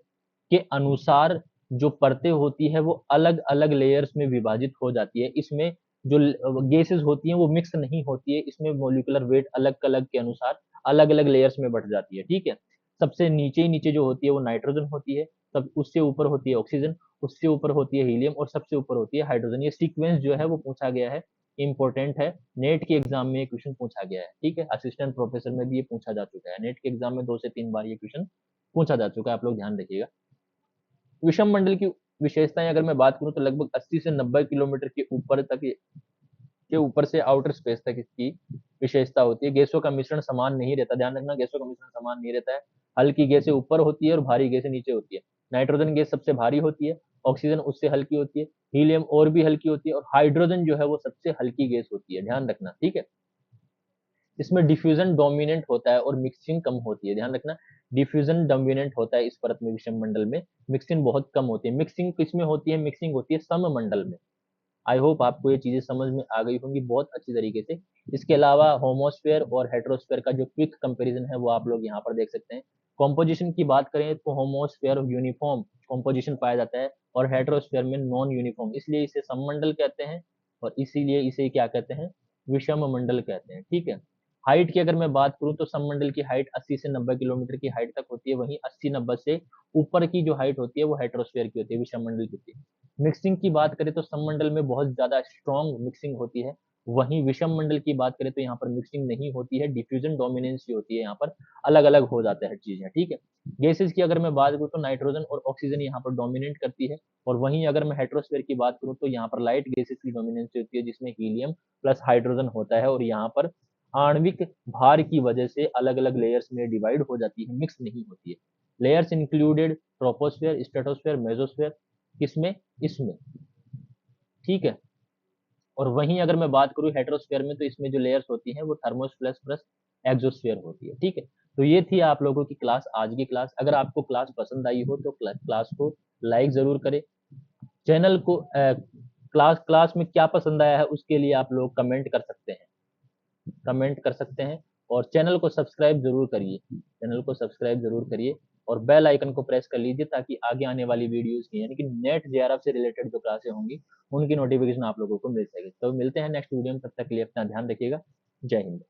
के अनुसार जो परतें होती है वो अलग अलग लेयर्स में विभाजित हो जाती है। इसमें जो गैसेस होती हैं वो मिक्स नहीं होती है, इसमें मोलिकुलर वेट अलग अलग के अनुसार अलग अलग लेयर्स में बढ़ जाती है, ठीक है। सबसे नीचे ही नीचे जो होती है वो नाइट्रोजन होती है, तब उससे ऊपर होती है ऑक्सीजन, उससे ऊपर होती है हीलियम, और सबसे ऊपर होती है हाइड्रोजन। ये सीक्वेंस जो है वो पूछा गया है, इंपॉर्टेंट है, नेट के एग्जाम में ये क्वेश्चन पूछा गया है, ठीक है। असिस्टेंट प्रोफेसर में भी ये पूछा जा चुका है, नेट के एग्जाम में 2 से 3 बार ये क्वेश्चन पूछा जा चुका है, आप लोग ध्यान रखिएगा। विषम मंडल की विशेषताएं अगर मैं बात करूं तो लगभग 80 से 90 किलोमीटर के ऊपर तक के ऊपर से आउटर स्पेस तक इसकी विशेषता होती है। गैसों का मिश्रण समान नहीं रहता, ध्यान रखना, गैसों का मिश्रण समान नहीं रहता है। हल्की गैसें ऊपर होती है और भारी गैसें नीचे होती है। नाइट्रोजन गैस सबसे भारी होती है, ऑक्सीजन उससे हल्की होती है, हीलियम और भी हल्की होती है, और हाइड्रोजन जो है वो सबसे हल्की गैस होती है, ध्यान रखना, ठीक है। इसमें डिफ्यूजन डोमिनेंट होता है और मिक्सिंग कम होती है, ध्यान रखना, डिफ्यूजन डोमिनेंट होता है इस परत में, विषम मंडल में मिक्सिंग बहुत कम होती है। मिक्सिंग किसमें होती है? मिक्सिंग होती है सम मंडल में। आई होप आपको ये चीजें समझ में आ गई होंगी बहुत अच्छी तरीके से। इसके अलावा होमोस्फेयर और हेट्रोस्फेयर का जो क्विक कंपैरिजन है वो आप लोग यहाँ पर देख सकते हैं। कॉम्पोजिशन की बात करें तो होमोस्फेयर यूनिफॉर्म कॉम्पोजिशन पाया जाता है, और हेट्रोस्फेयर में नॉन यूनिफॉर्म, इसलिए इसे सममंडल कहते हैं, और इसीलिए इसे क्या कहते हैं? विषम मंडल कहते हैं, ठीक है। हाइट की अगर मैं बात करूं तो सममंडल की हाइट 80 से 90 किलोमीटर की हाइट तक होती है, वहीं 80-90 से ऊपर की जो हाइट होती है वो हेट्रोस्फेयर की होती है, विषम मंडल की होती है। मिक्सिंग की बात करें तो सममंडल में बहुत ज्यादा स्ट्रॉन्ग मिक्सिंग होती है, वहीं विषम मंडल की बात करें तो यहाँ पर मिक्सिंग नहीं होती है, डिफ्यूजन डोमिनेंसी होती है, यहाँ पर अलग अलग हो जाता है चीजें, ठीक है। गैसेस की अगर मैं बात करूँ तो नाइट्रोजन और ऑक्सीजन यहाँ पर डोमिनेट करती है, और वहीं अगर मैं हेट्रोस्फेयर की बात करूँ तो यहाँ पर लाइट गैसेस की डोमिनेंसी होती है, जिसमें हीलियम प्लस हाइड्रोजन होता है, और यहाँ पर आणविक भार की वजह से अलग अलग लेयर्स में डिवाइड हो जाती है, मिक्स नहीं होती है। Layers included troposphere, stratosphere, mesosphere, किसमें? इसमें, ठीक है। और वहीं अगर मैं बात करूं हेट्रोस्फेयर में तो इसमें जो लेयर्स होती हैं वो थर्मोस्फेयर प्लस एक्सोस्फेयर होती है, ठीक है। तो ये थी आप लोगों की क्लास, आज की क्लास। अगर आपको क्लास पसंद आई हो तो क्लास को लाइक जरूर करें, चैनल को क्लास क्लास में क्या पसंद आया है उसके लिए आप लोग कमेंट कर सकते हैं, कमेंट कर सकते हैं, और चैनल को सब्सक्राइब जरूर करिए, चैनल को सब्सक्राइब जरूर करिए। और बेल आइकन को प्रेस कर लीजिए ताकि आगे आने वाली वीडियोस की यानी कि नेट जेआरएफ से रिलेटेड जो क्लासें होंगी उनकी नोटिफिकेशन आप लोगों को मिल सके। तो मिलते हैं नेक्स्ट वीडियो में, तब तक के लिए अपना ध्यान रखिएगा। जय हिंद।